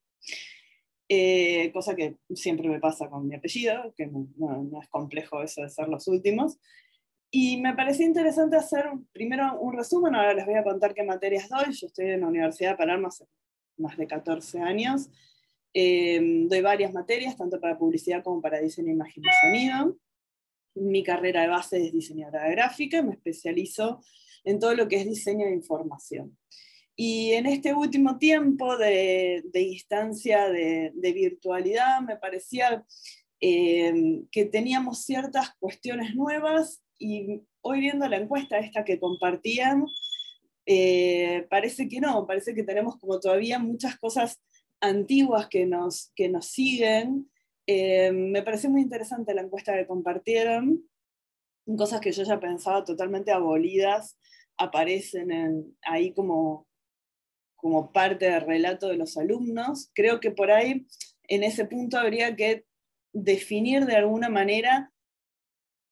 Cosa que siempre me pasa con mi apellido, que no es complejo eso de ser los últimos. Y me pareció interesante hacer primero un resumen. Ahora les voy a contar qué materias doy. Yo estoy en la Universidad de Palermo hace más de 14 años. Doy varias materias, tanto para publicidad como para diseño, imagen y sonido. Mi carrera de base es diseñadora gráfica, me especializo en todo lo que es diseño de información. Y en este último tiempo de instancia de virtualidad, me parecía que teníamos ciertas cuestiones nuevas, y hoy viendo la encuesta esta que compartían, parece que no, parece que tenemos como todavía muchas cosas antiguas que nos siguen. Me pareció muy interesante la encuesta que compartieron, cosas que yo ya pensaba totalmente abolidas, aparecen ahí como parte del relato de los alumnos. Creo que por ahí, en ese punto, habría que definir de alguna manera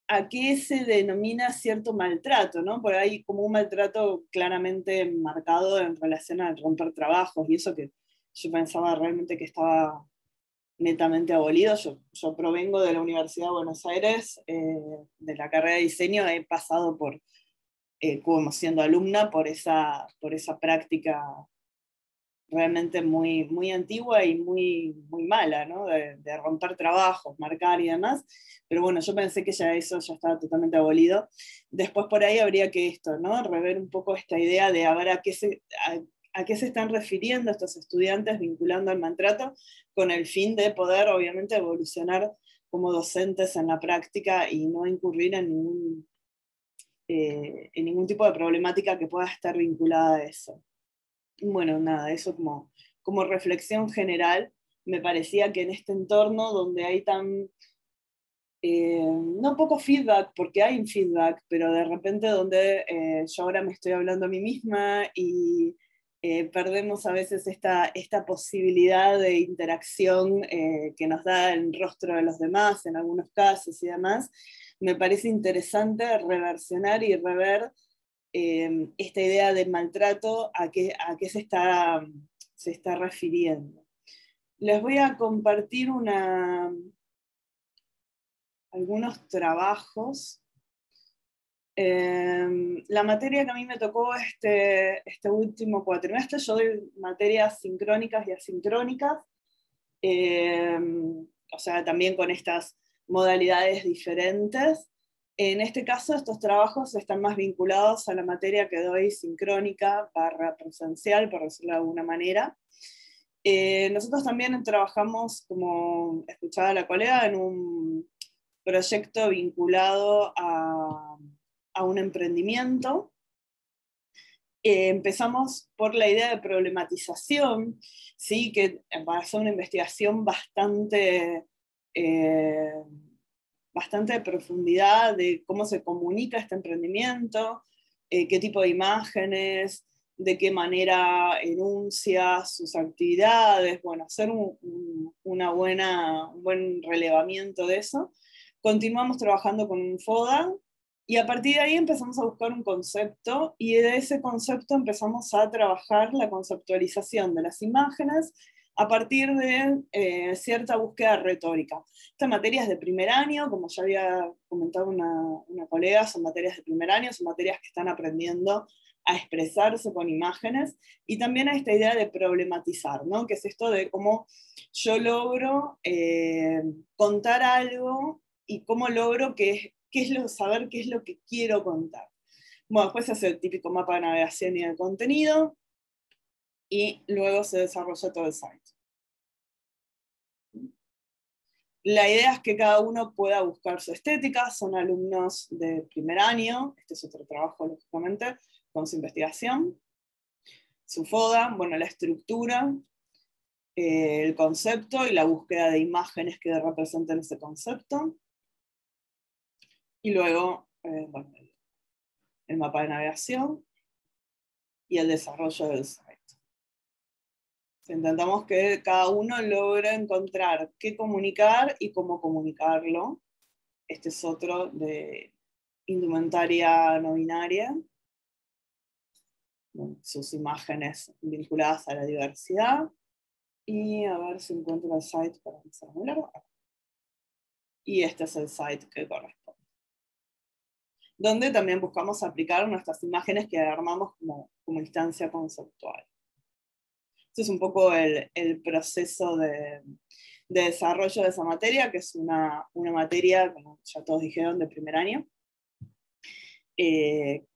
a qué se denomina cierto maltrato, ¿no? Por ahí como un maltrato claramente marcado en relación al romper trabajos, y eso que yo pensaba realmente que estaba netamente abolido. Yo provengo de la Universidad de Buenos Aires, de la carrera de diseño, he pasado por, como siendo alumna, por esa práctica realmente muy, muy antigua y muy, muy mala, ¿no? De romper trabajos, marcar y demás. Pero bueno, yo pensé que ya eso ya estaba totalmente abolido. Después por ahí habría que esto, ¿no? Rever un poco esta idea de a ver a qué se están refiriendo estos estudiantes vinculando al maltrato, con el fin de poder obviamente evolucionar como docentes en la práctica y no incurrir en ningún tipo de problemática que pueda estar vinculada a eso. Bueno, nada, eso como reflexión general, me parecía que en este entorno donde hay tan, no poco feedback, porque hay un feedback, pero de repente donde yo ahora me estoy hablando a mí misma y perdemos a veces esta posibilidad de interacción que nos da el rostro de los demás en algunos casos y demás, me parece interesante reversionar y rever esta idea de maltrato, a qué se está refiriendo. Les voy a compartir algunos trabajos. La materia que a mí me tocó este último cuatrimestre, yo doy materias sincrónicas y asincrónicas, o sea, también con estas modalidades diferentes. En este caso, estos trabajos están más vinculados a la materia que doy sincrónica / presencial, por decirlo de alguna manera. Nosotros también trabajamos, como escuchaba la colega, en un proyecto vinculado a un emprendimiento. Empezamos por la idea de problematización, ¿sí? Que va a ser una investigación bastante de profundidad de cómo se comunica este emprendimiento, qué tipo de imágenes, de qué manera enuncia sus actividades, bueno, hacer un buen relevamiento de eso. Continuamos trabajando con un FODA, y a partir de ahí empezamos a buscar un concepto, y de ese concepto empezamos a trabajar la conceptualización de las imágenes a partir de cierta búsqueda retórica. Esta materia es de primer año, como ya había comentado una colega, son materias de primer año, son materias que están aprendiendo a expresarse con imágenes, y también a esta idea de problematizar, ¿no? Que es esto de cómo yo logro contar algo y cómo logro saber qué es lo que quiero contar. Bueno, después se hace el típico mapa de navegación y de contenido, y luego se desarrolla todo el site. La idea es que cada uno pueda buscar su estética, son alumnos de primer año, este es otro trabajo, lógicamente, con su investigación, su FODA, bueno, la estructura, el concepto y la búsqueda de imágenes que representen ese concepto, y luego, bueno, el mapa de navegación y el desarrollo del site. Intentamos que cada uno logre encontrar qué comunicar y cómo comunicarlo. Este es otro de indumentaria no binaria. Bueno, sus imágenes vinculadas a la diversidad. Y a ver si encuentro el site para empezar a hablar. Y este es el site que corresponde. Donde también buscamos aplicar nuestras imágenes que armamos como instancia conceptual. Este es un poco el proceso de desarrollo de esa materia, que es una materia, como ya todos dijeron, de primer año, que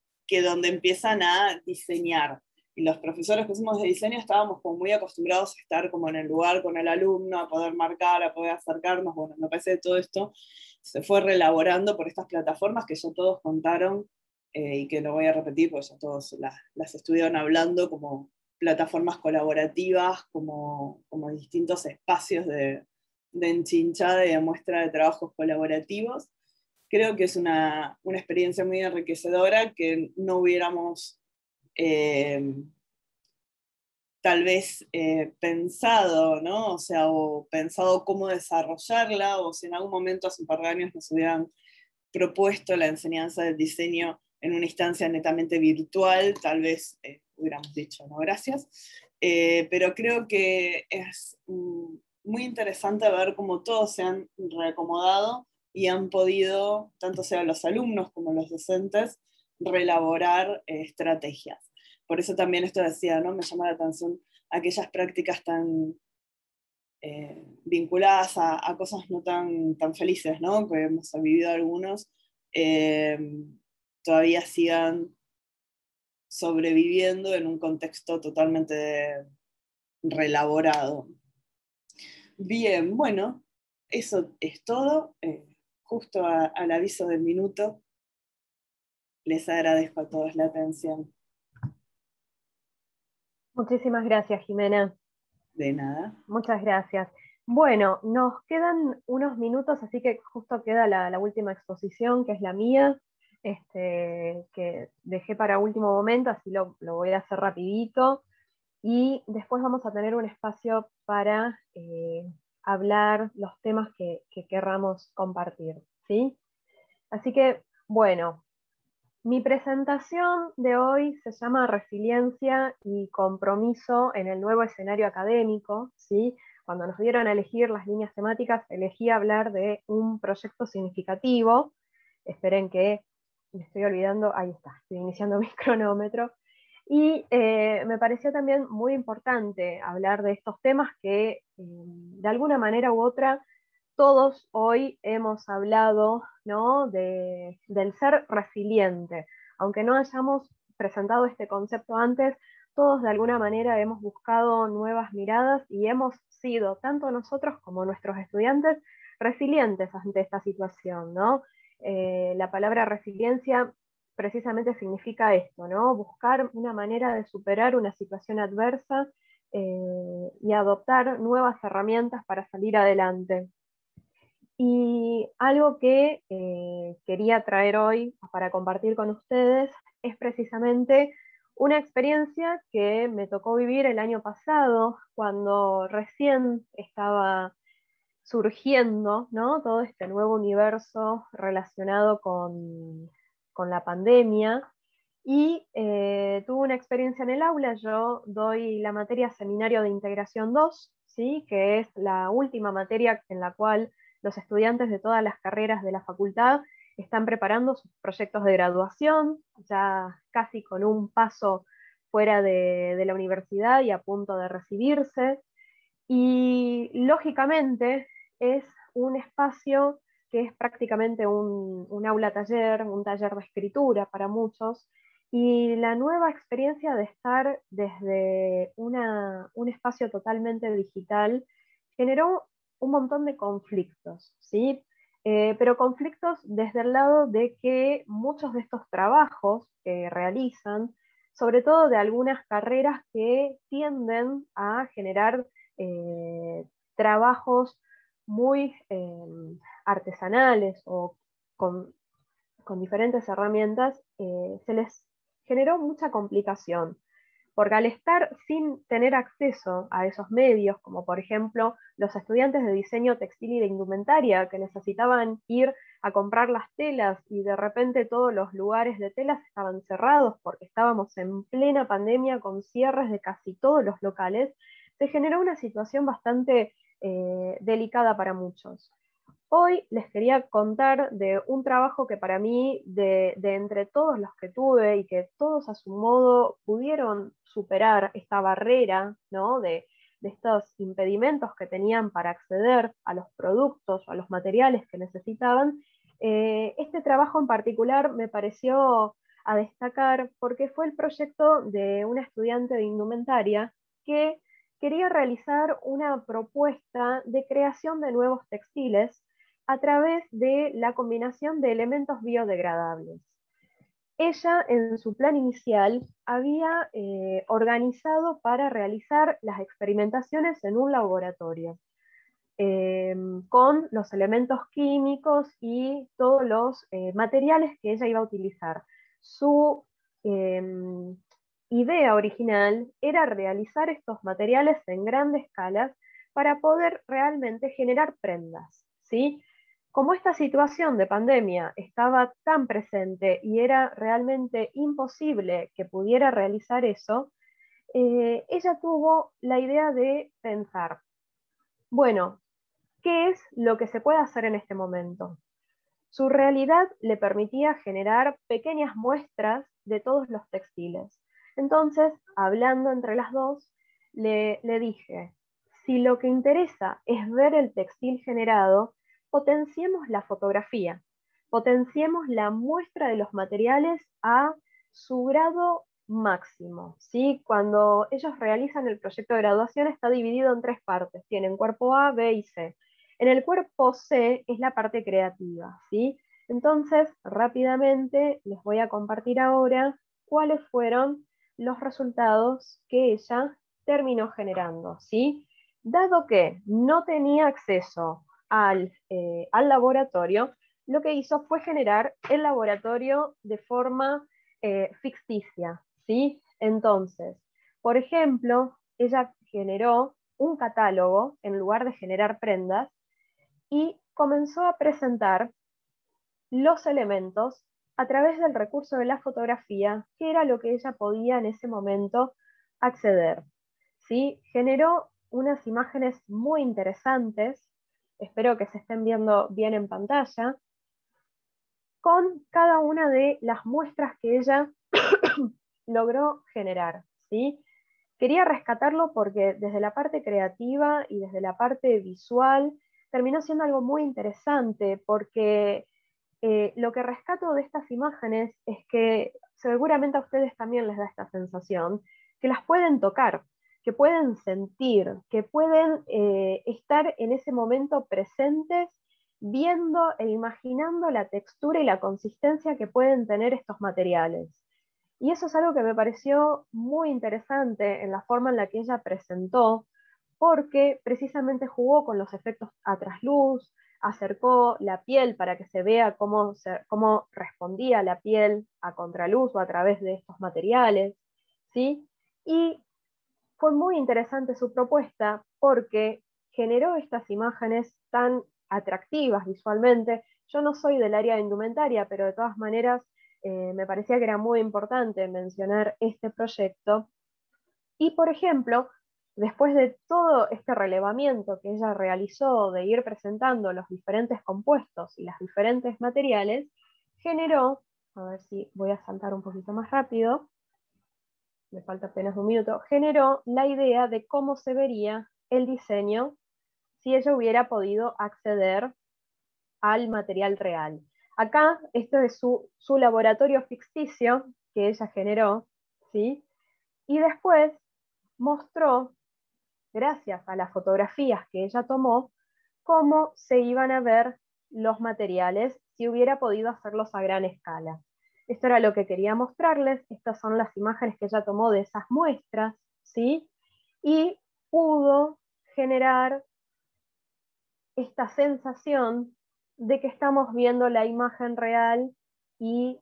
donde empiezan a diseñar. Y los profesores que somos de diseño estábamos como muy acostumbrados a estar como en el lugar con el alumno, a poder marcar, a poder acercarnos. Bueno, me parece que todo esto se fue reelaborando por estas plataformas que ya todos contaron, y que lo voy a repetir porque ya todos las estuvieron hablando, como plataformas colaborativas, como distintos espacios de enchinchada y de muestra de trabajos colaborativos. Creo que es una experiencia muy enriquecedora que no hubiéramos tal vez pensado, ¿no? O sea, o pensado cómo desarrollarla, o si en algún momento hace un par de años nos hubieran propuesto la enseñanza del diseño en una instancia netamente virtual, tal vez hubiéramos dicho no gracias, pero creo que es muy interesante ver cómo todos se han reacomodado y han podido, tanto sea los alumnos como los docentes, reelaborar estrategias. Por eso también esto decía, ¿no? Me llama la atención aquellas prácticas tan vinculadas a cosas no tan felices, ¿no? Que hemos vivido algunos, todavía sigan sobreviviendo en un contexto totalmente reelaborado. Bien, bueno, eso es todo. Justo al aviso del minuto, les agradezco a todos la atención. Muchísimas gracias, Jimena. De nada. Muchas gracias. Bueno, nos quedan unos minutos, así que justo queda la última exposición, que es la mía, que dejé para último momento, así lo voy a hacer rapidito. Y después vamos a tener un espacio para hablar los temas que querramos compartir, ¿sí? Así que, bueno, mi presentación de hoy se llama Resiliencia y compromiso en el nuevo escenario académico, ¿sí? Cuando nos dieron a elegir las líneas temáticas, elegí hablar de un proyecto significativo. Esperen que me estoy olvidando, ahí está, estoy iniciando mi cronómetro. Y me pareció también muy importante hablar de estos temas que de alguna manera u otra todos hoy hemos hablado, ¿no? del ser resiliente. Aunque no hayamos presentado este concepto antes, todos de alguna manera hemos buscado nuevas miradas y hemos sido, tanto nosotros como nuestros estudiantes, resilientes ante esta situación, ¿no? La palabra resiliencia precisamente significa esto, ¿no? Buscar una manera de superar una situación adversa y adoptar nuevas herramientas para salir adelante. Y algo que quería traer hoy para compartir con ustedes es precisamente una experiencia que me tocó vivir el año pasado, cuando recién estaba surgiendo, ¿no? Todo este nuevo universo relacionado con la pandemia. Y tuve una experiencia en el aula. Yo doy la materia Seminario de Integración 2, ¿sí? Que es la última materia en la cual los estudiantes de todas las carreras de la facultad están preparando sus proyectos de graduación, ya casi con un paso fuera de la universidad y a punto de recibirse. Y lógicamente es un espacio que es prácticamente un aula taller, un taller de escritura para muchos, y la nueva experiencia de estar desde un espacio totalmente digital generó un montón de conflictos, ¿sí? Pero conflictos desde el lado de que muchos de estos trabajos que realizan, sobre todo de algunas carreras que tienden a generar trabajos muy artesanales o con diferentes herramientas, se les generó mucha complicación, porque al estar sin tener acceso a esos medios, como por ejemplo los estudiantes de diseño textil y de indumentaria que necesitaban ir a comprar las telas y de repente todos los lugares de telas estaban cerrados porque estábamos en plena pandemia con cierres de casi todos los locales, se generó una situación bastante delicada para muchos. Hoy les quería contar de un trabajo que para mí, de entre todos los que tuve y que todos a su modo pudieron superar esta barrera, ¿no? de estos impedimentos que tenían para acceder a los productos o a los materiales que necesitaban, este trabajo en particular me pareció a destacar porque fue el proyecto de una estudiante de indumentaria que quería realizar una propuesta de creación de nuevos textiles a través de la combinación de elementos biodegradables. Ella, en su plan inicial, había organizado para realizar las experimentaciones en un laboratorio, con los elementos químicos y todos los materiales que ella iba a utilizar. Su idea original era realizar estos materiales en grandes escalas para poder realmente generar prendas, ¿sí? Como esta situación de pandemia estaba tan presente y era realmente imposible que pudiera realizar eso, ella tuvo la idea de pensar, bueno, ¿qué es lo que se puede hacer en este momento? Su realidad le permitía generar pequeñas muestras de todos los textiles. Entonces, hablando entre las dos, le dije, si lo que interesa es ver el textil generado, potenciemos la fotografía, potenciemos la muestra de los materiales a su grado máximo, ¿sí? Cuando ellos realizan el proyecto de graduación está dividido en 3 partes, tienen cuerpo A, B y C. En el cuerpo C es la parte creativa, ¿sí? Entonces, rápidamente les voy a compartir ahora cuáles fueron los resultados que ella terminó generando, ¿sí? Dado que no tenía acceso al laboratorio, lo que hizo fue generar el laboratorio de forma ficticia, ¿sí? Entonces, por ejemplo, ella generó un catálogo en lugar de generar prendas y comenzó a presentar los elementos a través del recurso de la fotografía, que era lo que ella podía en ese momento acceder, ¿sí? Generó unas imágenes muy interesantes, espero que se estén viendo bien en pantalla, con cada una de las muestras que ella logró generar, ¿sí? Quería rescatarlo porque desde la parte creativa y desde la parte visual terminó siendo algo muy interesante porque lo que rescato de estas imágenes es que seguramente a ustedes también les da esta sensación, que las pueden tocar, que pueden sentir, que pueden estar en ese momento presentes viendo e imaginando la textura y la consistencia que pueden tener estos materiales. Y eso es algo que me pareció muy interesante en la forma en la que ella presentó, porque precisamente jugó con los efectos a trasluz, acercó la piel para que se vea cómo respondía la piel a contraluz o a través de estos materiales, ¿sí? Y fue muy interesante su propuesta porque generó estas imágenes tan atractivas visualmente. Yo no soy del área de indumentaria, pero de todas maneras me parecía que era muy importante mencionar este proyecto. Y, por ejemplo, después de todo este relevamiento que ella realizó de ir presentando los diferentes compuestos y los diferentes materiales, generó, a ver si voy a saltar un poquito más rápido, me falta apenas un minuto, generó la idea de cómo se vería el diseño si ella hubiera podido acceder al material real. Acá, esto es su laboratorio ficticio que ella generó, ¿sí? Y después mostró, gracias a las fotografías que ella tomó, cómo se iban a ver los materiales si hubiera podido hacerlos a gran escala. Esto era lo que quería mostrarles, estas son las imágenes que ella tomó de esas muestras, ¿sí? Y pudo generar esta sensación de que estamos viendo la imagen real y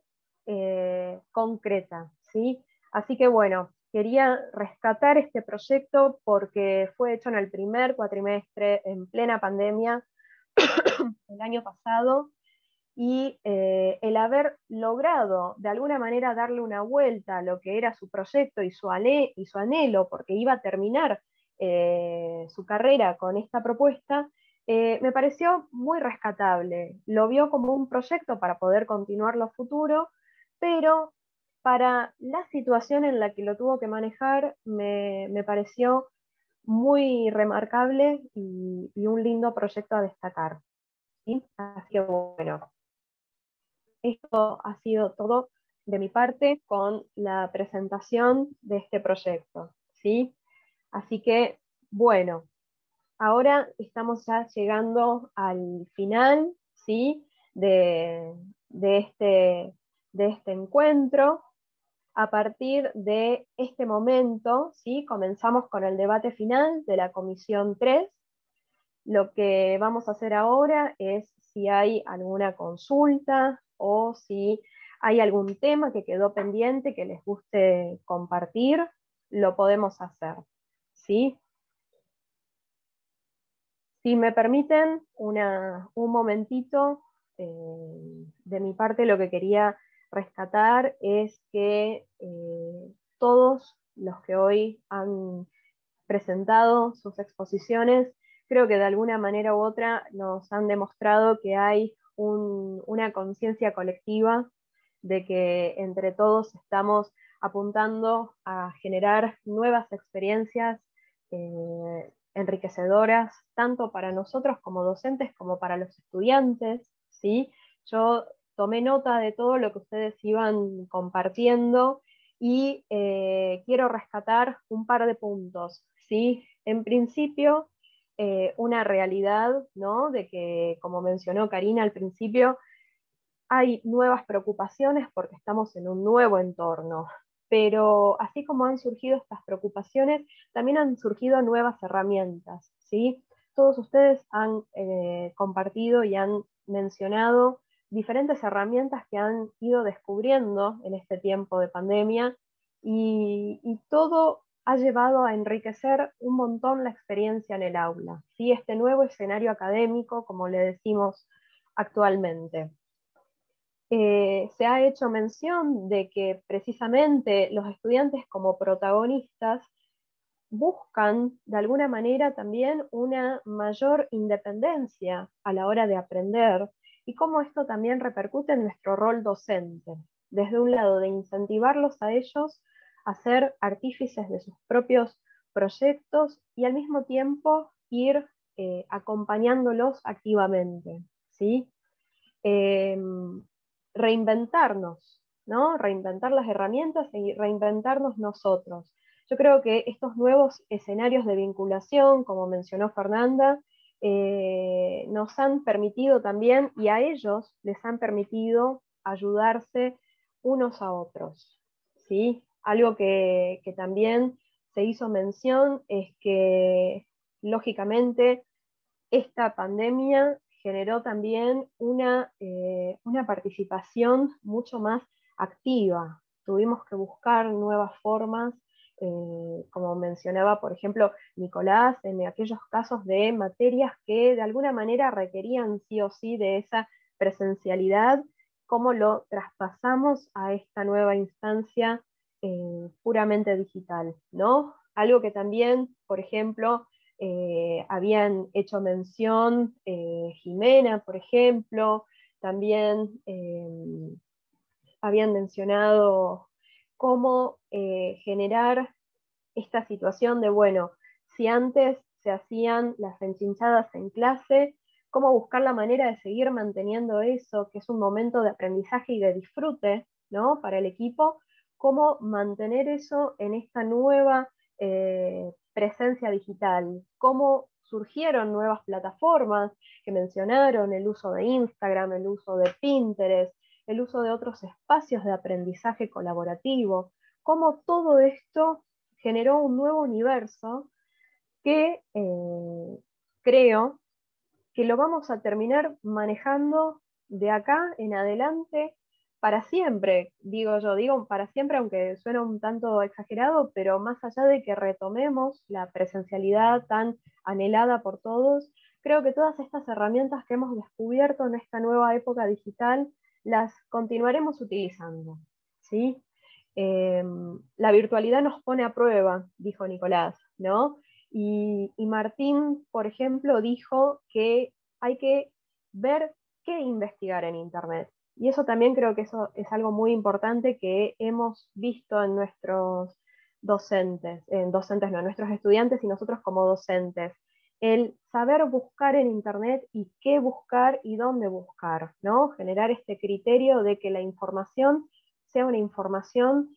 concreta, ¿sí? Así que bueno, quería rescatar este proyecto porque fue hecho en el primer cuatrimestre, en plena pandemia, el año pasado, y el haber logrado de alguna manera darle una vuelta a lo que era su proyecto y su anhelo, porque iba a terminar su carrera con esta propuesta, me pareció muy rescatable. Lo vio como un proyecto para poder continuarlo a futuro, pero para la situación en la que lo tuvo que manejar me pareció muy remarcable y un lindo proyecto a destacar, ¿sí? Así que bueno, esto ha sido todo de mi parte con la presentación de este proyecto, ¿sí? Así que, bueno, ahora estamos ya llegando al final, ¿sí? De este encuentro. A partir de este momento, ¿sí? Comenzamos con el debate final de la Comisión 3. Lo que vamos a hacer ahora es si hay alguna consulta o si hay algún tema que quedó pendiente que les guste compartir, lo podemos hacer, ¿sí? Si me permiten un momentito, de mi parte lo que quería rescatar es que todos los que hoy han presentado sus exposiciones, creo que de alguna manera u otra nos han demostrado que hay una conciencia colectiva de que entre todos estamos apuntando a generar nuevas experiencias enriquecedoras, tanto para nosotros como docentes como para los estudiantes, ¿sí? Yo tomé nota de todo lo que ustedes iban compartiendo y quiero rescatar un par de puntos, ¿sí? En principio, una realidad, ¿no? De que, como mencionó Karina al principio, hay nuevas preocupaciones porque estamos en un nuevo entorno, pero así como han surgido estas preocupaciones, también han surgido nuevas herramientas, ¿sí? Todos ustedes han compartido y han mencionado diferentes herramientas que han ido descubriendo en este tiempo de pandemia y todo ha llevado a enriquecer un montón la experiencia en el aula, ¿sí? Este nuevo escenario académico, como le decimos actualmente. Se ha hecho mención de que precisamente los estudiantes como protagonistas buscan de alguna manera también una mayor independencia a la hora de aprender y cómo esto también repercute en nuestro rol docente. Desde un lado de incentivarlos a ellos a ser artífices de sus propios proyectos y al mismo tiempo ir acompañándolos activamente, ¿sí? Reinventarnos, ¿no? Reinventar las herramientas y reinventarnos nosotros. Yo creo que estos nuevos escenarios de vinculación, como mencionó Fernanda, nos han permitido también, y a ellos les han permitido ayudarse unos a otros, ¿sí? Algo que también se hizo mención es que, lógicamente, esta pandemia generó también una participación mucho más activa. Tuvimos que buscar nuevas formas, como mencionaba, por ejemplo, Nicolás, en aquellos casos de materias que de alguna manera requerían sí o sí de esa presencialidad, cómo lo traspasamos a esta nueva instancia puramente digital, ¿no? Algo que también, por ejemplo, habían hecho mención Jimena, por ejemplo, también habían mencionado cómo generar esta situación de, bueno, si antes se hacían las enchinchadas en clase, cómo buscar la manera de seguir manteniendo eso, que es un momento de aprendizaje y de disfrute, ¿no? Para el equipo, cómo mantener eso en esta nueva presencia digital, cómo surgieron nuevas plataformas que mencionaron, el uso de Instagram, el uso de Pinterest, el uso de otros espacios de aprendizaje colaborativo, cómo todo esto generó un nuevo universo que creo que lo vamos a terminar manejando de acá en adelante para siempre, digo para siempre, aunque suena un tanto exagerado, pero más allá de que retomemos la presencialidad tan anhelada por todos, creo que todas estas herramientas que hemos descubierto en esta nueva época digital las continuaremos utilizando, ¿sí? La virtualidad nos pone a prueba, dijo Nicolás, ¿no? Y Martín, por ejemplo, dijo que hay que ver qué investigar en Internet. Y eso también creo que eso es algo muy importante que hemos visto en nuestros docentes, en nuestros estudiantes y nosotros como docentes. El saber buscar en Internet y qué buscar y dónde buscar, ¿no? Generar este criterio de que la información sea una información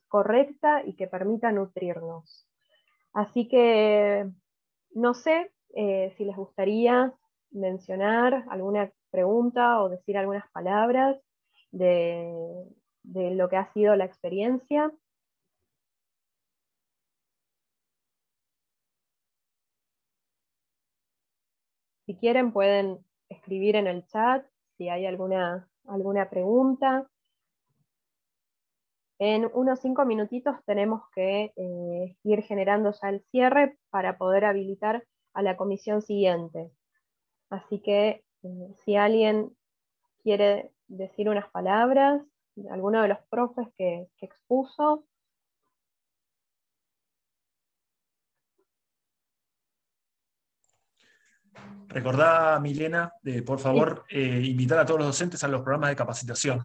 correcta y que permita nutrirnos. Así que no sé si les gustaría mencionar alguna pregunta o decir algunas palabras de lo que ha sido la experiencia. Si quieren pueden escribir en el chat si hay alguna pregunta. En unos 5 minutitos tenemos que ir generando ya el cierre para poder habilitar a la comisión siguiente. Así que si alguien quiere decir unas palabras, alguno de los profes que expuso. Recordá, Milena, por favor, invitar a todos los docentes a los programas de capacitación.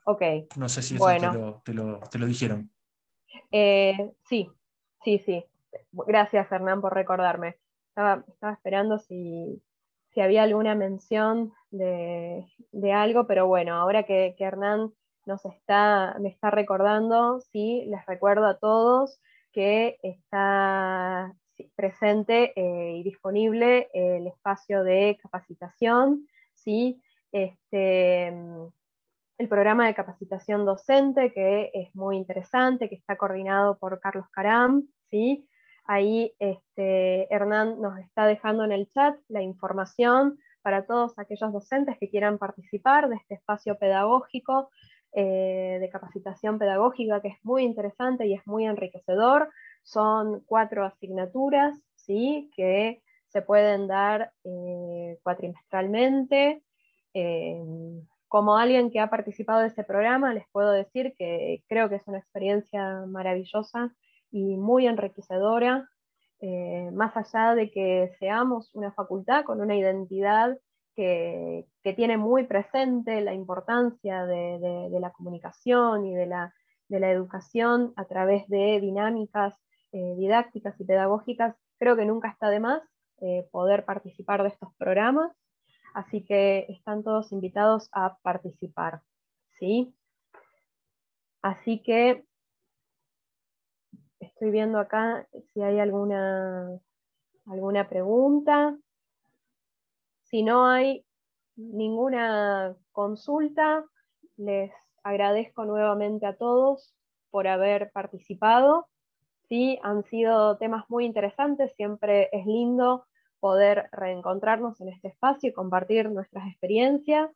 Ok. No sé si eso bueno. te lo dijeron. Sí. Gracias, Hernán, por recordarme. Estaba esperando si había alguna mención de algo, pero bueno, ahora que Hernán me está recordando, sí, les recuerdo a todos que está presente y disponible el espacio de capacitación, ¿sí? El programa de capacitación docente, que es muy interesante, que está coordinado por Carlos Caram, ¿sí? Ahí Hernán nos está dejando en el chat la información para todos aquellos docentes que quieran participar de este espacio pedagógico, de capacitación pedagógica, que es muy interesante y es muy enriquecedor. Son 4 asignaturas, ¿sí? Que se pueden dar cuatrimestralmente. Como alguien que ha participado de este programa, les puedo decir que creo que es una experiencia maravillosa y muy enriquecedora, más allá de que seamos una facultad con una identidad que tiene muy presente la importancia de la comunicación y de la educación a través de dinámicas didácticas y pedagógicas. Creo que nunca está de más poder participar de estos programas. Así que están todos invitados a participar, ¿sí? Así que estoy viendo acá si hay alguna pregunta. Si no hay ninguna consulta, les agradezco nuevamente a todos por haber participado. Sí, han sido temas muy interesantes, siempre es lindo poder reencontrarnos en este espacio y compartir nuestras experiencias.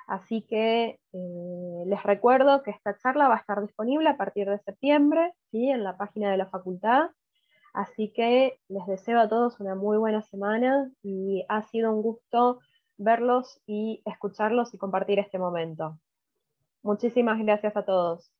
Así que les recuerdo que esta charla va a estar disponible a partir de septiembre, ¿sí? En la página de la facultad. Así que les deseo a todos una muy buena semana y ha sido un gusto verlos y escucharlos y compartir este momento. Muchísimas gracias a todos.